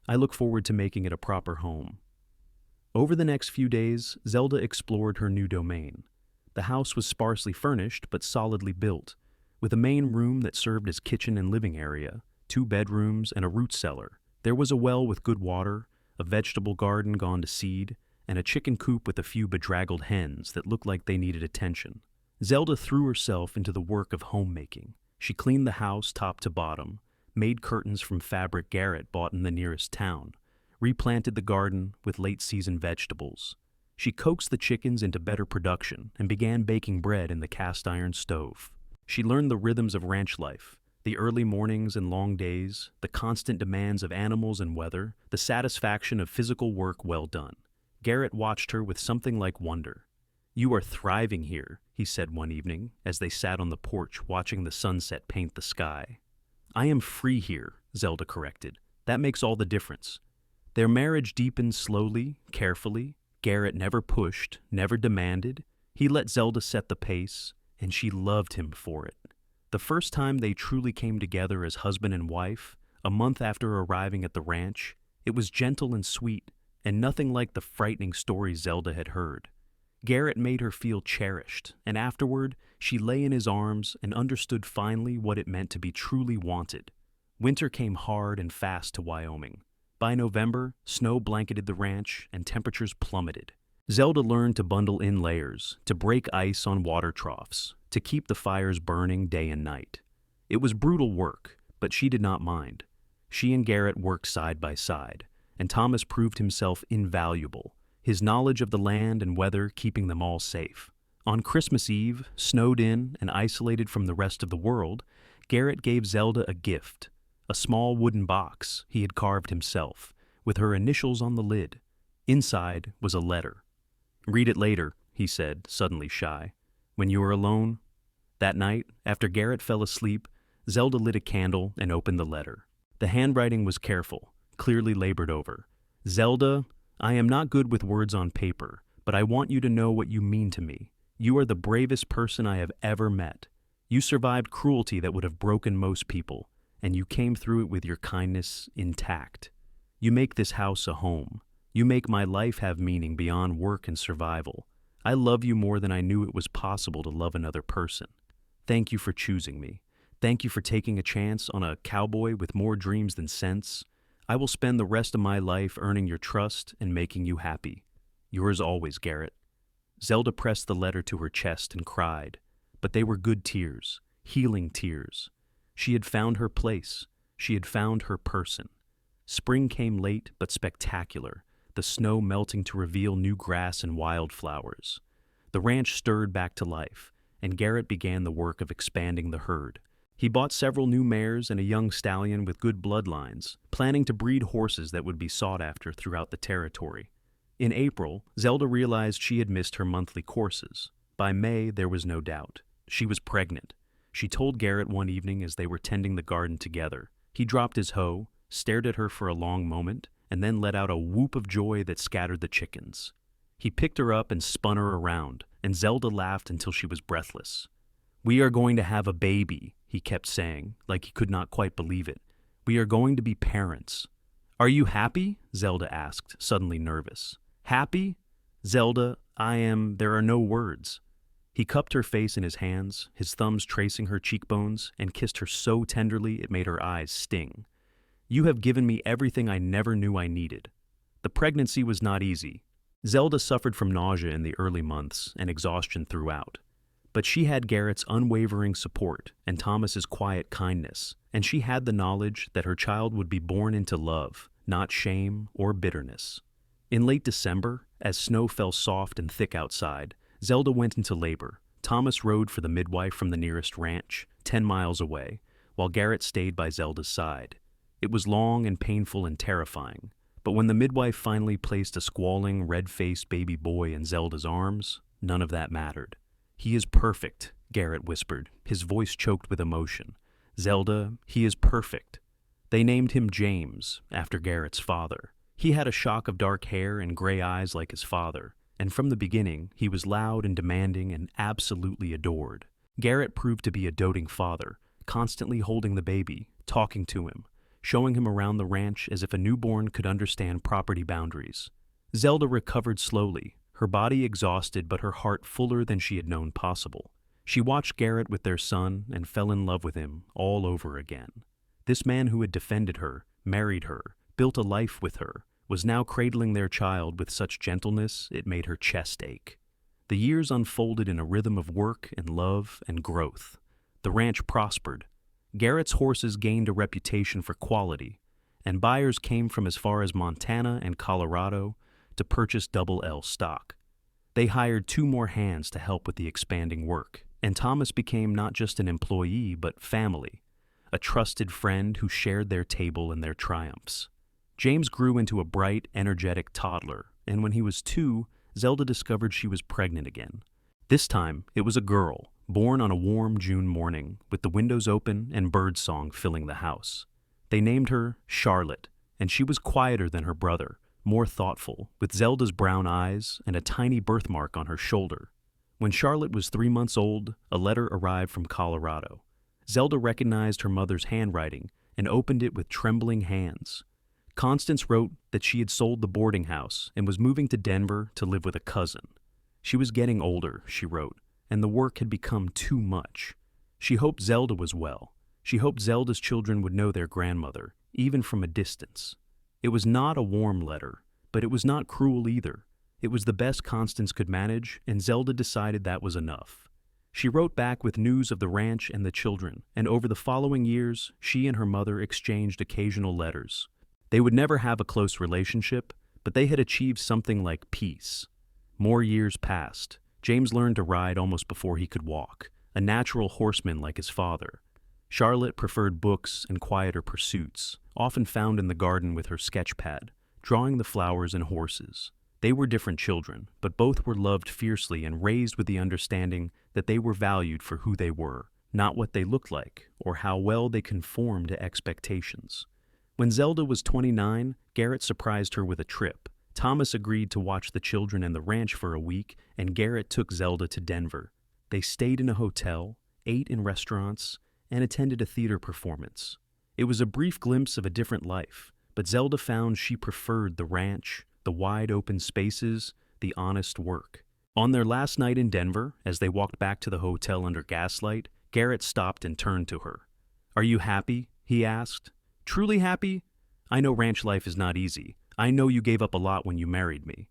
I look forward to making it a proper home." Over the next few days, Zelda explored her new domain. The house was sparsely furnished but solidly built, with a main room that served as kitchen and living area, 2 bedrooms, and a root cellar. There was a well with good water, a vegetable garden gone to seed, and a chicken coop with a few bedraggled hens that looked like they needed attention. Zelda threw herself into the work of homemaking. She cleaned the house top to bottom, made curtains from fabric Garrett bought in the nearest town, replanted the garden with late-season vegetables. She coaxed the chickens into better production and began baking bread in the cast-iron stove. She learned the rhythms of ranch life, the early mornings and long days, the constant demands of animals and weather, the satisfaction of physical work well done. Garrett watched her with something like wonder. "You are thriving here," he said one evening, as they sat on the porch watching the sunset paint the sky. "I am free here," Zelda corrected. "That makes all the difference." Their marriage deepened slowly, carefully. Garrett never pushed, never demanded. He let Zelda set the pace, and she loved him for it. The first time they truly came together as husband and wife, a month after arriving at the ranch, it was gentle and sweet, and nothing like the frightening stories Zelda had heard. Garrett made her feel cherished, and afterward, she lay in his arms and understood finally what it meant to be truly wanted. Winter came hard and fast to Wyoming. By November, snow blanketed the ranch and temperatures plummeted. Zelda learned to bundle in layers, to break ice on water troughs, to keep the fires burning day and night. It was brutal work, but she did not mind. She and Garrett worked side by side, and Thomas proved himself invaluable, his knowledge of the land and weather keeping them all safe. On Christmas Eve, snowed in and isolated from the rest of the world, Garrett gave Zelda a gift. A small wooden box he had carved himself, with her initials on the lid. Inside was a letter. "Read it later," he said, suddenly shy. "When you are alone." That night, after Garrett fell asleep, Zelda lit a candle and opened the letter. The handwriting was careful, clearly labored over. Zelda, I am not good with words on paper, but I want you to know what you mean to me. You are the bravest person I have ever met. You survived cruelty that would have broken most people, and you came through it with your kindness intact. You make this house a home. You make my life have meaning beyond work and survival. I love you more than I knew it was possible to love another person. Thank you for choosing me. Thank you for taking a chance on a cowboy with more dreams than sense. I will spend the rest of my life earning your trust and making you happy. Yours always, Garrett. Zelda pressed the letter to her chest and cried, but they were good tears, healing tears. She had found her place. She had found her person. Spring came late but spectacular, the snow melting to reveal new grass and wildflowers. The ranch stirred back to life, and Garrett began the work of expanding the herd. He bought several new mares and a young stallion with good bloodlines, planning to breed horses that would be sought after throughout the territory. In April, Zelda realized she had missed her monthly courses. By May, there was no doubt. She was pregnant. She told Garrett one evening as they were tending the garden together. He dropped his hoe, stared at her for a long moment, and then let out a whoop of joy that scattered the chickens. He picked her up and spun her around, and Zelda laughed until she was breathless. "We are going to have a baby," he kept saying, like he could not quite believe it. "We are going to be parents." "Are you happy?" Zelda asked, suddenly nervous. "Happy? Zelda, there are no words." He cupped her face in his hands, his thumbs tracing her cheekbones, and kissed her so tenderly it made her eyes sting. "You have given me everything I never knew I needed." The pregnancy was not easy. Zelda suffered from nausea in the early months and exhaustion throughout. But she had Garrett's unwavering support and Thomas's quiet kindness, and she had the knowledge that her child would be born into love, not shame or bitterness. In late December, as snow fell soft and thick outside, Zelda went into labor. Thomas rode for the midwife from the nearest ranch, 10 miles away, while Garrett stayed by Zelda's side. It was long and painful and terrifying, but when the midwife finally placed a squalling, red-faced baby boy in Zelda's arms, none of that mattered. "He is perfect," Garrett whispered, his voice choked with emotion. "Zelda, he is perfect." They named him James, after Garrett's father. He had a shock of dark hair and gray eyes like his father, and from the beginning, he was loud and demanding and absolutely adored. Garrett proved to be a doting father, constantly holding the baby, talking to him, showing him around the ranch as if a newborn could understand property boundaries. Zelda recovered slowly, her body exhausted but her heart fuller than she had known possible. She watched Garrett with their son and fell in love with him all over again. This man who had defended her, married her, built a life with her, was now cradling their child with such gentleness it made her chest ache. The years unfolded in a rhythm of work and love and growth. The ranch prospered. Garrett's horses gained a reputation for quality, and buyers came from as far as Montana and Colorado to purchase Double L stock. They hired 2 more hands to help with the expanding work, and Thomas became not just an employee but family, a trusted friend who shared their table and their triumphs. James grew into a bright, energetic toddler, and when he was 2, Zelda discovered she was pregnant again. This time, it was a girl, born on a warm June morning, with the windows open and birdsong filling the house. They named her Charlotte, and she was quieter than her brother, more thoughtful, with Zelda's brown eyes and a tiny birthmark on her shoulder. When Charlotte was 3 months old, a letter arrived from Colorado. Zelda recognized her mother's handwriting and opened it with trembling hands. Constance wrote that she had sold the boarding house and was moving to Denver to live with a cousin. She was getting older, she wrote, and the work had become too much. She hoped Zelda was well. She hoped Zelda's children would know their grandmother, even from a distance. It was not a warm letter, but it was not cruel either. It was the best Constance could manage, and Zelda decided that was enough. She wrote back with news of the ranch and the children, and over the following years, she and her mother exchanged occasional letters. They would never have a close relationship, but they had achieved something like peace. More years passed. James learned to ride almost before he could walk, a natural horseman like his father. Charlotte preferred books and quieter pursuits, often found in the garden with her sketch pad, drawing the flowers and horses. They were different children, but both were loved fiercely and raised with the understanding that they were valued for who they were, not what they looked like or how well they conformed to expectations. When Zelda was 29, Garrett surprised her with a trip. Thomas agreed to watch the children and the ranch for a week, and Garrett took Zelda to Denver. They stayed in a hotel, ate in restaurants, and attended a theater performance. It was a brief glimpse of a different life, but Zelda found she preferred the ranch, the wide open spaces, the honest work. On their last night in Denver, as they walked back to the hotel under gaslight, Garrett stopped and turned to her. "Are you happy?" he asked. "Truly happy? I know ranch life is not easy. I know you gave up a lot when you married me."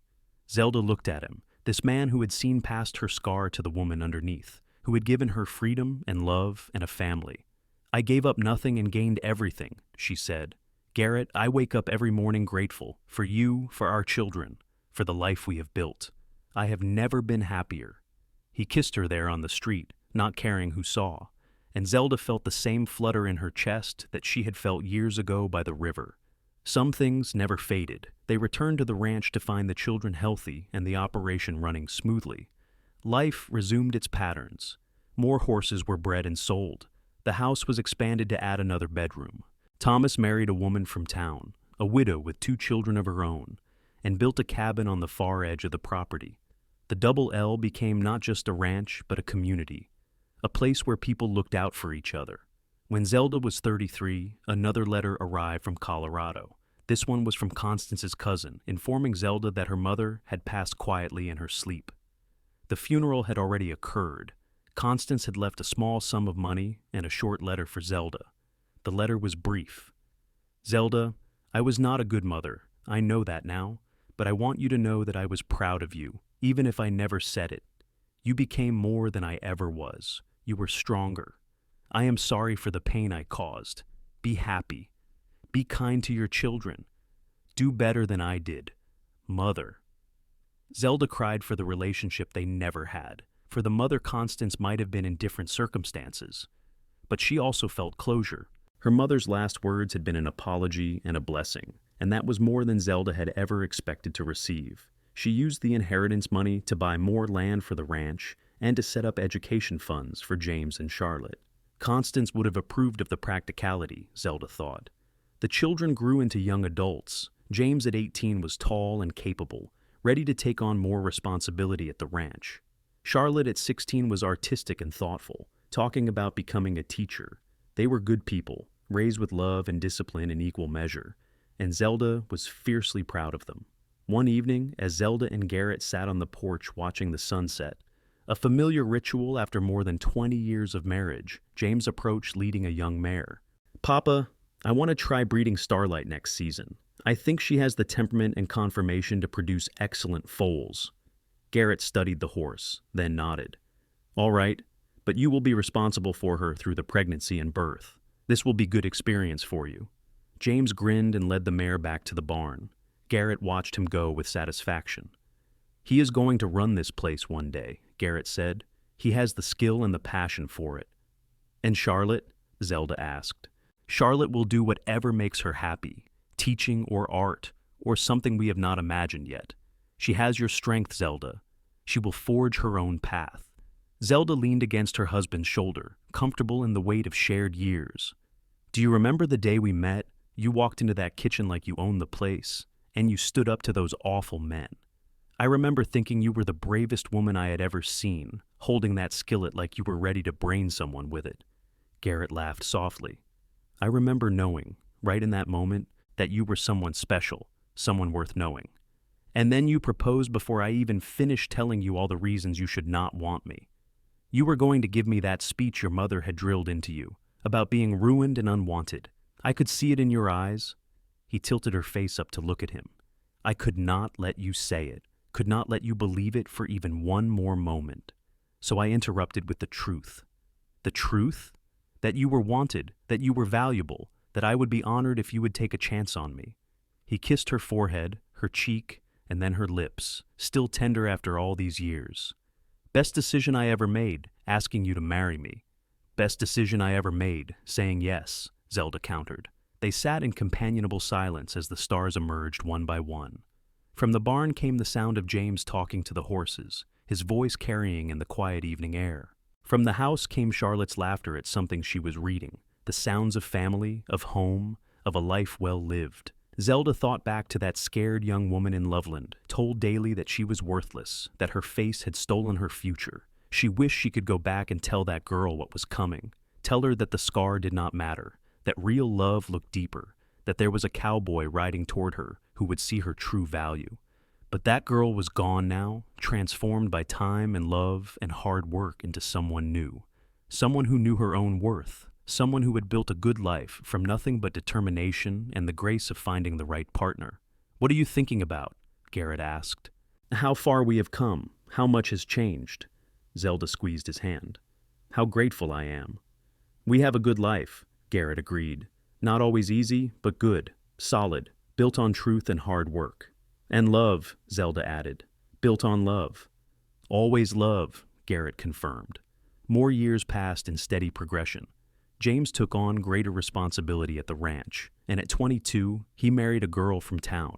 Zelda looked at him, this man who had seen past her scar to the woman underneath, who had given her freedom and love and a family. "I gave up nothing and gained everything," she said. "Garrett, I wake up every morning grateful for you, for our children, for the life we have built. I have never been happier." He kissed her there on the street, not caring who saw, and Zelda felt the same flutter in her chest that she had felt years ago by the river. Some things never faded. They returned to the ranch to find the children healthy and the operation running smoothly. Life resumed its patterns. More horses were bred and sold. The house was expanded to add another bedroom. Thomas married a woman from town, a widow with 2 children of her own, and built a cabin on the far edge of the property. The Double L became not just a ranch, but a community, a place where people looked out for each other. When Zelda was 33, another letter arrived from Colorado. This one was from Constance's cousin, informing Zelda that her mother had passed quietly in her sleep. The funeral had already occurred. Constance had left a small sum of money and a short letter for Zelda. The letter was brief. "Zelda, I was not a good mother. I know that now, but I want you to know that I was proud of you, even if I never said it. You became more than I ever was. You were stronger. I am sorry for the pain I caused. Be happy. Be kind to your children. Do better than I did. Mother." Zelda cried for the relationship they never had, for the mother Constance might have been in different circumstances. But she also felt closure. Her mother's last words had been an apology and a blessing, and that was more than Zelda had ever expected to receive. She used the inheritance money to buy more land for the ranch and to set up education funds for James and Charlotte. Constance would have approved of the practicality, Zelda thought. The children grew into young adults. James at 18 was tall and capable, ready to take on more responsibility at the ranch. Charlotte at 16 was artistic and thoughtful, talking about becoming a teacher. They were good people, raised with love and discipline in equal measure, and Zelda was fiercely proud of them. One evening, as Zelda and Garrett sat on the porch watching the sunset, a familiar ritual after more than 20 years of marriage, James approached leading a young mare. "Papa, I want to try breeding Starlight next season. I think she has the temperament and conformation to produce excellent foals." Garrett studied the horse, then nodded. "All right, but you will be responsible for her through the pregnancy and birth. This will be good experience for you." James grinned and led the mare back to the barn. Garrett watched him go with satisfaction. "He is going to run this place one day," Garrett said. "He has the skill and the passion for it." "And Charlotte?" Zelda asked. "Charlotte will do whatever makes her happy, teaching or art, or something we have not imagined yet. She has your strength, Zelda. She will forge her own path." Zelda leaned against her husband's shoulder, comfortable in the weight of shared years. "Do you remember the day we met? You walked into that kitchen like you owned the place, and you stood up to those awful men. I remember thinking you were the bravest woman I had ever seen, holding that skillet like you were ready to brain someone with it." Garrett laughed softly. "I remember knowing, right in that moment, that you were someone special, someone worth knowing. And then you proposed before I even finished telling you all the reasons you should not want me. You were going to give me that speech your mother had drilled into you, about being ruined and unwanted. I could see it in your eyes." He tilted her face up to look at him. "I could not let you say it, could not let you believe it for even one more moment. So I interrupted with the truth." "The truth? That you were wanted, that you were valuable, that I would be honored if you would take a chance on me." He kissed her forehead, her cheek, and then her lips, still tender after all these years. "Best decision I ever made, asking you to marry me." "Best decision I ever made, saying yes," Zelda countered. They sat in companionable silence as the stars emerged one by one. From the barn came the sound of James talking to the horses, his voice carrying in the quiet evening air. From the house came Charlotte's laughter at something she was reading, the sounds of family, of home, of a life well lived. Zelda thought back to that scared young woman in Loveland, told daily that she was worthless, that her face had stolen her future. She wished she could go back and tell that girl what was coming. Tell her that the scar did not matter, that real love looked deeper, that there was a cowboy riding toward her who would see her true value. But that girl was gone now, transformed by time and love and hard work into someone new. Someone who knew her own worth. Someone who had built a good life from nothing but determination and the grace of finding the right partner. "What are you thinking about?" Garrett asked. "How far we have come. How much has changed." Zelda squeezed his hand. "How grateful I am." "We have a good life," Garrett agreed. "Not always easy, but good, solid, built on truth and hard work." "And love," Zelda added. "Built on love." "Always love," Garrett confirmed. More years passed in steady progression. James took on greater responsibility at the ranch, and at 22, he married a girl from town,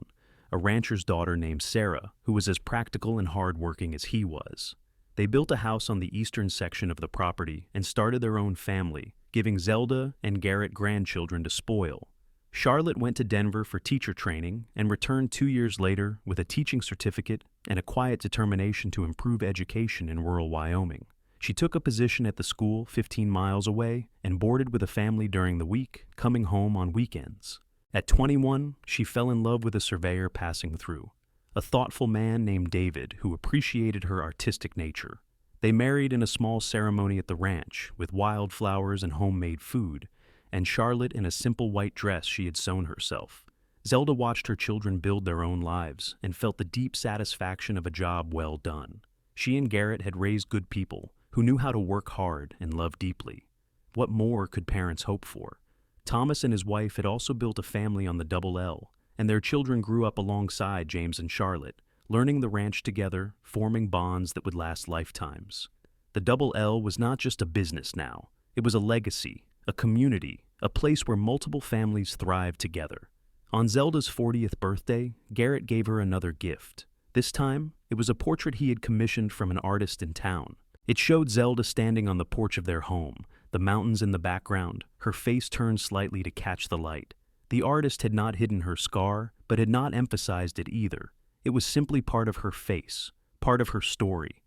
a rancher's daughter named Sarah, who was as practical and hardworking as he was. They built a house on the eastern section of the property and started their own family, giving Zelda and Garrett grandchildren to spoil. Charlotte went to Denver for teacher training and returned 2 years later with a teaching certificate and a quiet determination to improve education in rural Wyoming. She took a position at the school 15 miles away and boarded with a family during the week, coming home on weekends. At 21, she fell in love with a surveyor passing through, a thoughtful man named David who appreciated her artistic nature. They married in a small ceremony at the ranch with wildflowers and homemade food, and Charlotte in a simple white dress she had sewn herself. Zelda watched her children build their own lives and felt the deep satisfaction of a job well done. She and Garrett had raised good people who knew how to work hard and love deeply. What more could parents hope for? Thomas and his wife had also built a family on the Double L, and their children grew up alongside James and Charlotte, learning the ranch together, forming bonds that would last lifetimes. The Double L was not just a business now. It was a legacy, a community, a place where multiple families thrived together. On Zelda's 40th birthday, Garrett gave her another gift. This time, it was a portrait he had commissioned from an artist in town. It showed Zelda standing on the porch of their home, the mountains in the background, her face turned slightly to catch the light. The artist had not hidden her scar, but had not emphasized it either. It was simply part of her face, part of her story,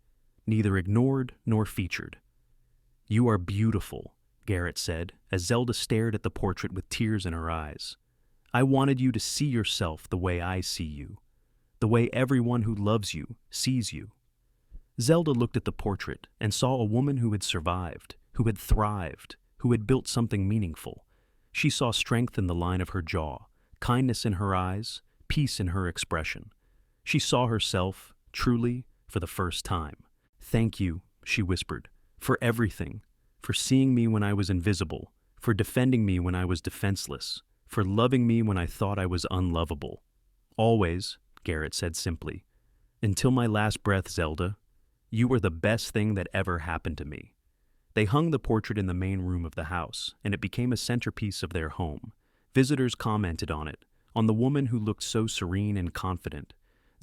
neither ignored nor featured. "You are beautiful," Garrett said, as Zelda stared at the portrait with tears in her eyes. "I wanted you to see yourself the way I see you, the way everyone who loves you sees you." Zelda looked at the portrait and saw a woman who had survived, who had thrived, who had built something meaningful. She saw strength in the line of her jaw, kindness in her eyes, peace in her expression. She saw herself, truly, for the first time. "Thank you," she whispered, "for everything, for seeing me when I was invisible, for defending me when I was defenseless, for loving me when I thought I was unlovable." "Always," Garrett said simply. "Until my last breath, Zelda. You were the best thing that ever happened to me." They hung the portrait in the main room of the house, and it became a centerpiece of their home. Visitors commented on it, on the woman who looked so serene and confident.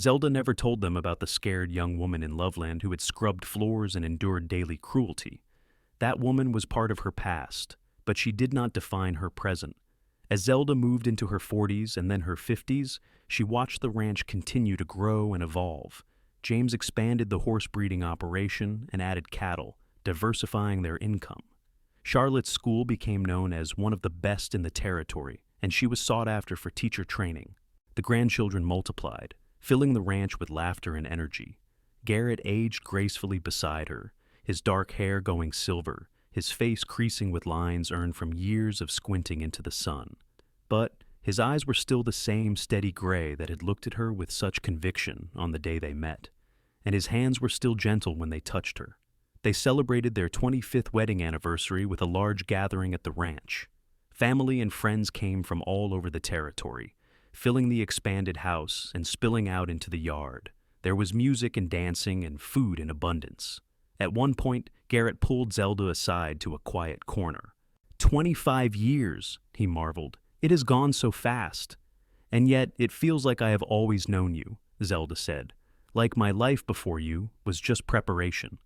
Zelda never told them about the scared young woman in Loveland who had scrubbed floors and endured daily cruelty. That woman was part of her past, but she did not define her present. As Zelda moved into her 40s and then her 50s, she watched the ranch continue to grow and evolve. James expanded the horse breeding operation and added cattle, diversifying their income. Charlotte's school became known as one of the best in the territory, and she was sought after for teacher training. The grandchildren multiplied, filling the ranch with laughter and energy. Garrett aged gracefully beside her, his dark hair going silver, his face creasing with lines earned from years of squinting into the sun. But his eyes were still the same steady gray that had looked at her with such conviction on the day they met, and his hands were still gentle when they touched her. They celebrated their 25th wedding anniversary with a large gathering at the ranch. Family and friends came from all over the territory, filling the expanded house and spilling out into the yard. There was music and dancing and food in abundance. At one point, Garrett pulled Zelda aside to a quiet corner. 25 years, he marveled. "It has gone so fast." "And yet, it feels like I have always known you," Zelda said. "Like my life before you was just preparation."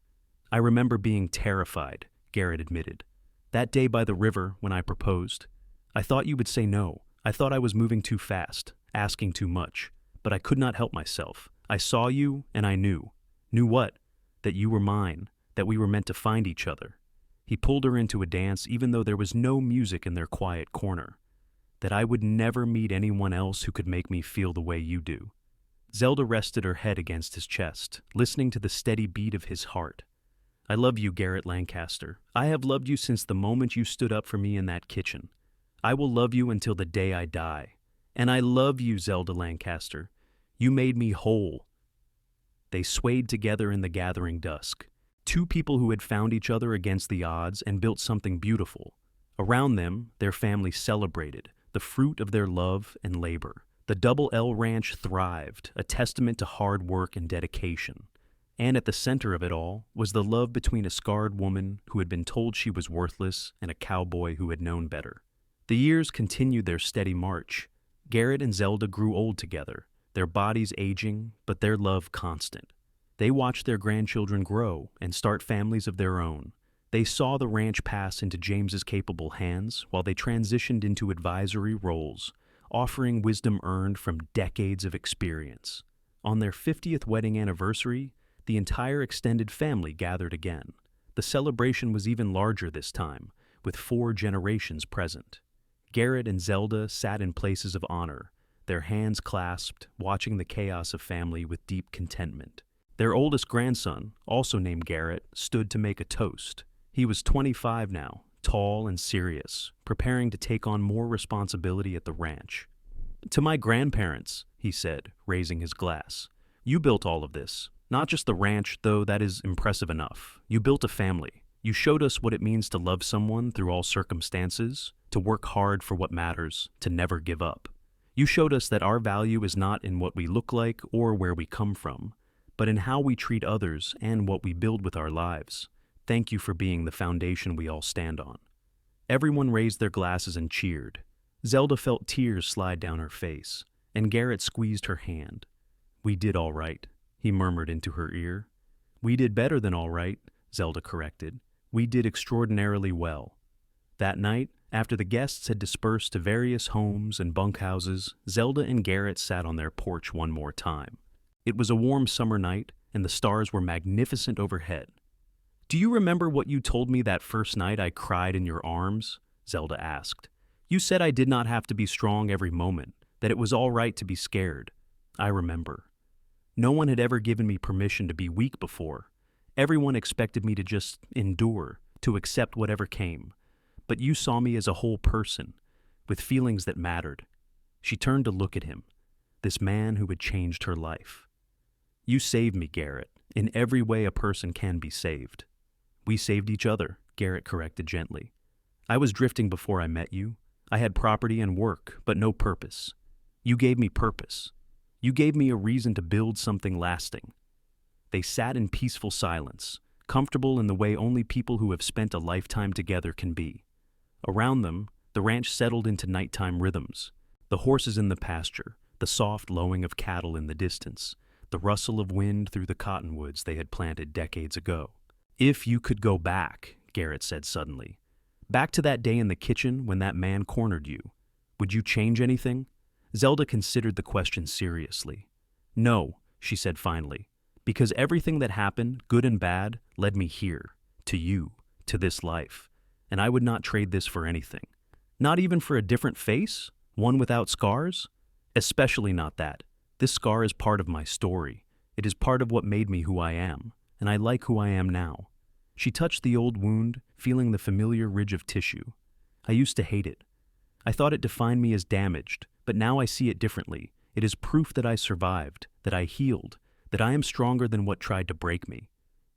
"I remember being terrified," Garrett admitted. "That day by the river when I proposed. I thought you would say no. I thought I was moving too fast, asking too much, but I could not help myself. I saw you, and I knew. Knew what? That you were mine, that we were meant to find each other. He pulled her into a dance even though there was no music in their quiet corner. That I would never meet anyone else who could make me feel the way you do. Zelda rested her head against his chest, listening to the steady beat of his heart. I love you, Garrett Lancaster. I have loved you since the moment you stood up for me in that kitchen. I will love you until the day I die. And I love you, Zelda Lancaster. You made me whole. They swayed together in the gathering dusk. Two people who had found each other against the odds and built something beautiful. Around them, their family celebrated, the fruit of their love and labor. The Double L Ranch thrived, a testament to hard work and dedication. And at the center of it all was the love between a scarred woman who had been told she was worthless and a cowboy who had known better. The years continued their steady march. Garrett and Zelda grew old together, their bodies aging, but their love constant. They watched their grandchildren grow and start families of their own. They saw the ranch pass into James's capable hands while they transitioned into advisory roles, offering wisdom earned from decades of experience. On their 50th wedding anniversary, the entire extended family gathered again. The celebration was even larger this time, with 4 generations present. Garrett and Zelda sat in places of honor, their hands clasped, watching the chaos of family with deep contentment. Their oldest grandson, also named Garrett, stood to make a toast. He was 25 now, tall and serious, preparing to take on more responsibility at the ranch. "To my grandparents," he said, raising his glass. "You built all of this. Not just the ranch, though that is impressive enough. You built a family. You showed us what it means to love someone through all circumstances, to work hard for what matters, to never give up. You showed us that our value is not in what we look like or where we come from, but in how we treat others and what we build with our lives. Thank you for being the foundation we all stand on." Everyone raised their glasses and cheered. Zelda felt tears slide down her face, and Garrett squeezed her hand. "We did all right," he murmured into her ear. "We did better than all right," Zelda corrected. "We did extraordinarily well." That night, after the guests had dispersed to various homes and bunkhouses, Zelda and Garrett sat on their porch one more time. It was a warm summer night, and the stars were magnificent overhead. "Do you remember what you told me that first night I cried in your arms?" Zelda asked. "You said I did not have to be strong every moment, that it was all right to be scared." "I remember. No one had ever given me permission to be weak before. Everyone expected me to just endure, to accept whatever came. But you saw me as a whole person, with feelings that mattered." She turned to look at him, this man who had changed her life. "You saved me, Garrett, in every way a person can be saved." "We saved each other," Garrett corrected gently. "I was drifting before I met you. I had property and work, but no purpose. You gave me purpose. You gave me a reason to build something lasting." They sat in peaceful silence, comfortable in the way only people who have spent a lifetime together can be. Around them, the ranch settled into nighttime rhythms. The horses in the pasture, the soft lowing of cattle in the distance, the rustle of wind through the cottonwoods they had planted decades ago. "If you could go back," Garrett said suddenly, "back to that day in the kitchen when that man cornered you, would you change anything?" Zelda considered the question seriously. "No," she said finally, "because everything that happened, good and bad, led me here, to you, to this life, and I would not trade this for anything. Not even for a different face, one without scars? Especially not that. This scar is part of my story. It is part of what made me who I am, and I like who I am now." She touched the old wound, feeling the familiar ridge of tissue. "I used to hate it. I thought it defined me as damaged, but now I see it differently. It is proof that I survived, that I healed, that I am stronger than what tried to break me."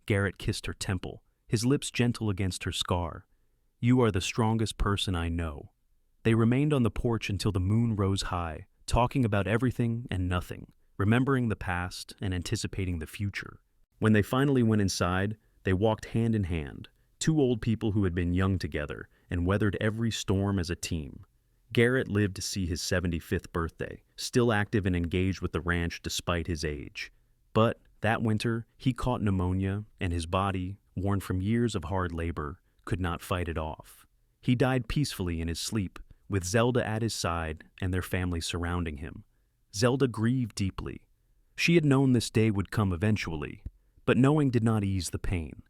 Garrett kissed her temple, his lips gentle against her scar. "You are the strongest person I know." They remained on the porch until the moon rose high, talking about everything and nothing, remembering the past and anticipating the future. When they finally went inside, they walked hand in hand, two old people who had been young together and weathered every storm as a team. Garrett lived to see his 75th birthday, still active and engaged with the ranch despite his age. But that winter, he caught pneumonia, and his body, worn from years of hard labor, could not fight it off. He died peacefully in his sleep, with Zelda at his side and their family surrounding him. Zelda grieved deeply. She had known this day would come eventually, but knowing did not ease the pain.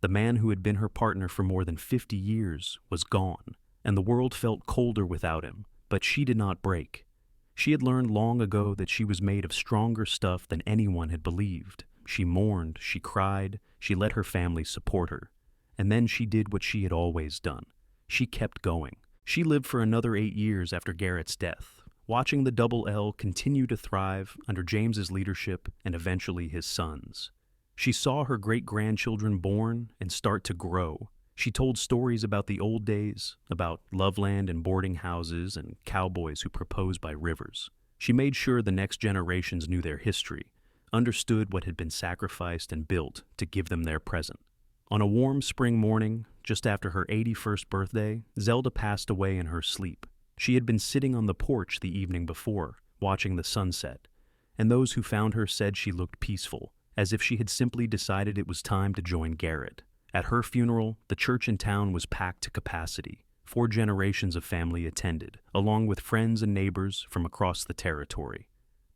The man who had been her partner for more than 50 years was gone, and the world felt colder without him, but she did not break. She had learned long ago that she was made of stronger stuff than anyone had believed. She mourned, she cried, she let her family support her. And then she did what she had always done. She kept going. She lived for another 8 years after Garrett's death, watching the Double L continue to thrive under James's leadership and eventually his sons. She saw her great-grandchildren born and start to grow. She told stories about the old days, about Loveland and boarding houses and cowboys who proposed by rivers. She made sure the next generations knew their history, understood what had been sacrificed and built to give them their present. On a warm spring morning, just after her 81st birthday, Zelda passed away in her sleep. She had been sitting on the porch the evening before, watching the sunset, and those who found her said she looked peaceful, as if she had simply decided it was time to join Garrett. At her funeral, the church in town was packed to capacity. 4 generations of family attended, along with friends and neighbors from across the territory.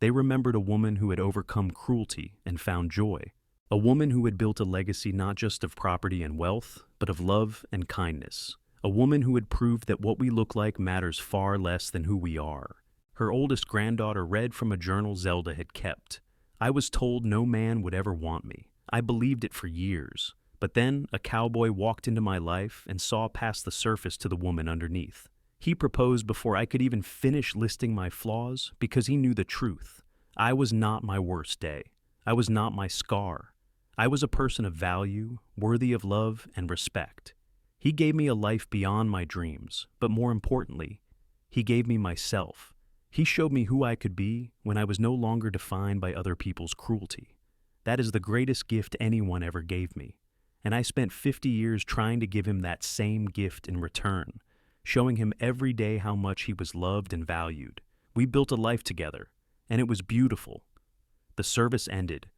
They remembered a woman who had overcome cruelty and found joy. A woman who had built a legacy not just of property and wealth, but of love and kindness. A woman who had proved that what we look like matters far less than who we are. Her oldest granddaughter read from a journal Zelda had kept. "I was told no man would ever want me. I believed it for years. But then a cowboy walked into my life and saw past the surface to the woman underneath. He proposed before I could even finish listing my flaws because he knew the truth. I was not my worst day. I was not my scar. I was a person of value, worthy of love and respect. He gave me a life beyond my dreams, but more importantly, he gave me myself. He showed me who I could be when I was no longer defined by other people's cruelty. That is the greatest gift anyone ever gave me. And I spent 50 years trying to give him that same gift in return, showing him every day how much he was loved and valued. We built a life together, and it was beautiful." The service ended,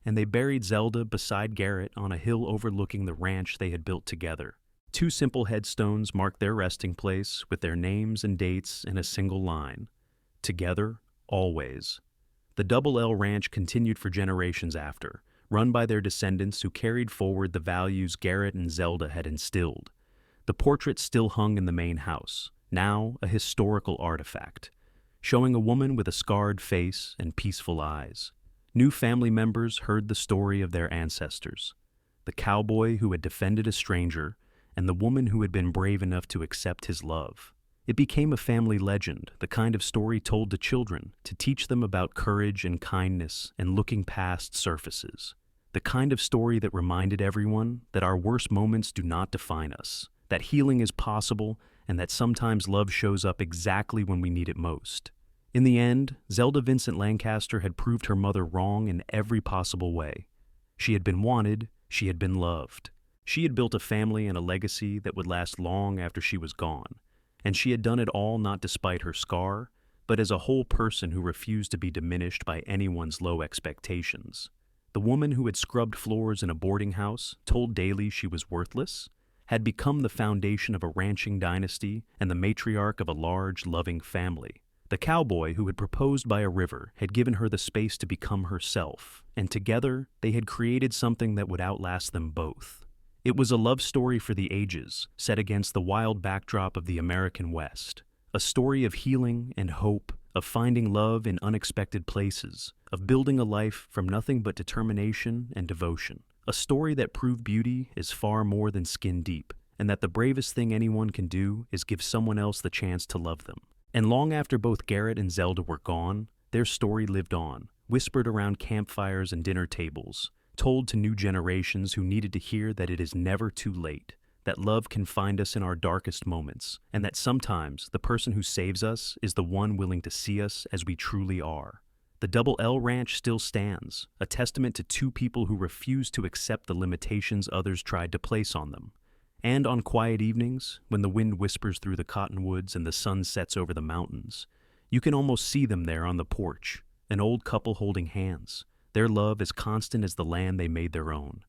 and they buried Zelda beside Garrett on a hill overlooking the ranch they had built together. 2 simple headstones marked their resting place with their names and dates in a single line. Together, always. The Double L Ranch continued for generations after, run by their descendants who carried forward the values Garrett and Zelda had instilled. The portrait still hung in the main house, now a historical artifact, showing a woman with a scarred face and peaceful eyes. New family members heard the story of their ancestors, the cowboy who had defended a stranger and the woman who had been brave enough to accept his love. It became a family legend, the kind of story told to children to teach them about courage and kindness and looking past surfaces. The kind of story that reminded everyone that our worst moments do not define us, that healing is possible, and that sometimes love shows up exactly when we need it most. In the end, Zelda Vincent Lancaster had proved her mother wrong in every possible way. She had been wanted, she had been loved. She had built a family and a legacy that would last long after she was gone. And she had done it all not despite her scar, but as a whole person who refused to be diminished by anyone's low expectations. The woman who had scrubbed floors in a boarding house, told daily she was worthless, had become the foundation of a ranching dynasty and the matriarch of a large, loving family. The cowboy who had proposed by a river had given her the space to become herself, and together they had created something that would outlast them both. It was a love story for the ages, set against the wild backdrop of the American West. A story of healing and hope, of finding love in unexpected places, of building a life from nothing but determination and devotion. A story that proved beauty is far more than skin deep, and that the bravest thing anyone can do is give someone else the chance to love them. And long after both Garrett and Zelda were gone, their story lived on, whispered around campfires and dinner tables, told to new generations who needed to hear that it is never too late, that love can find us in our darkest moments, and that sometimes the person who saves us is the one willing to see us as we truly are. The Double L Ranch still stands, a testament to 2 people who refused to accept the limitations others tried to place on them. And on quiet evenings, when the wind whispers through the cottonwoods and the sun sets over the mountains, you can almost see them there on the porch, an old couple holding hands, their love as constant as the land they made their own.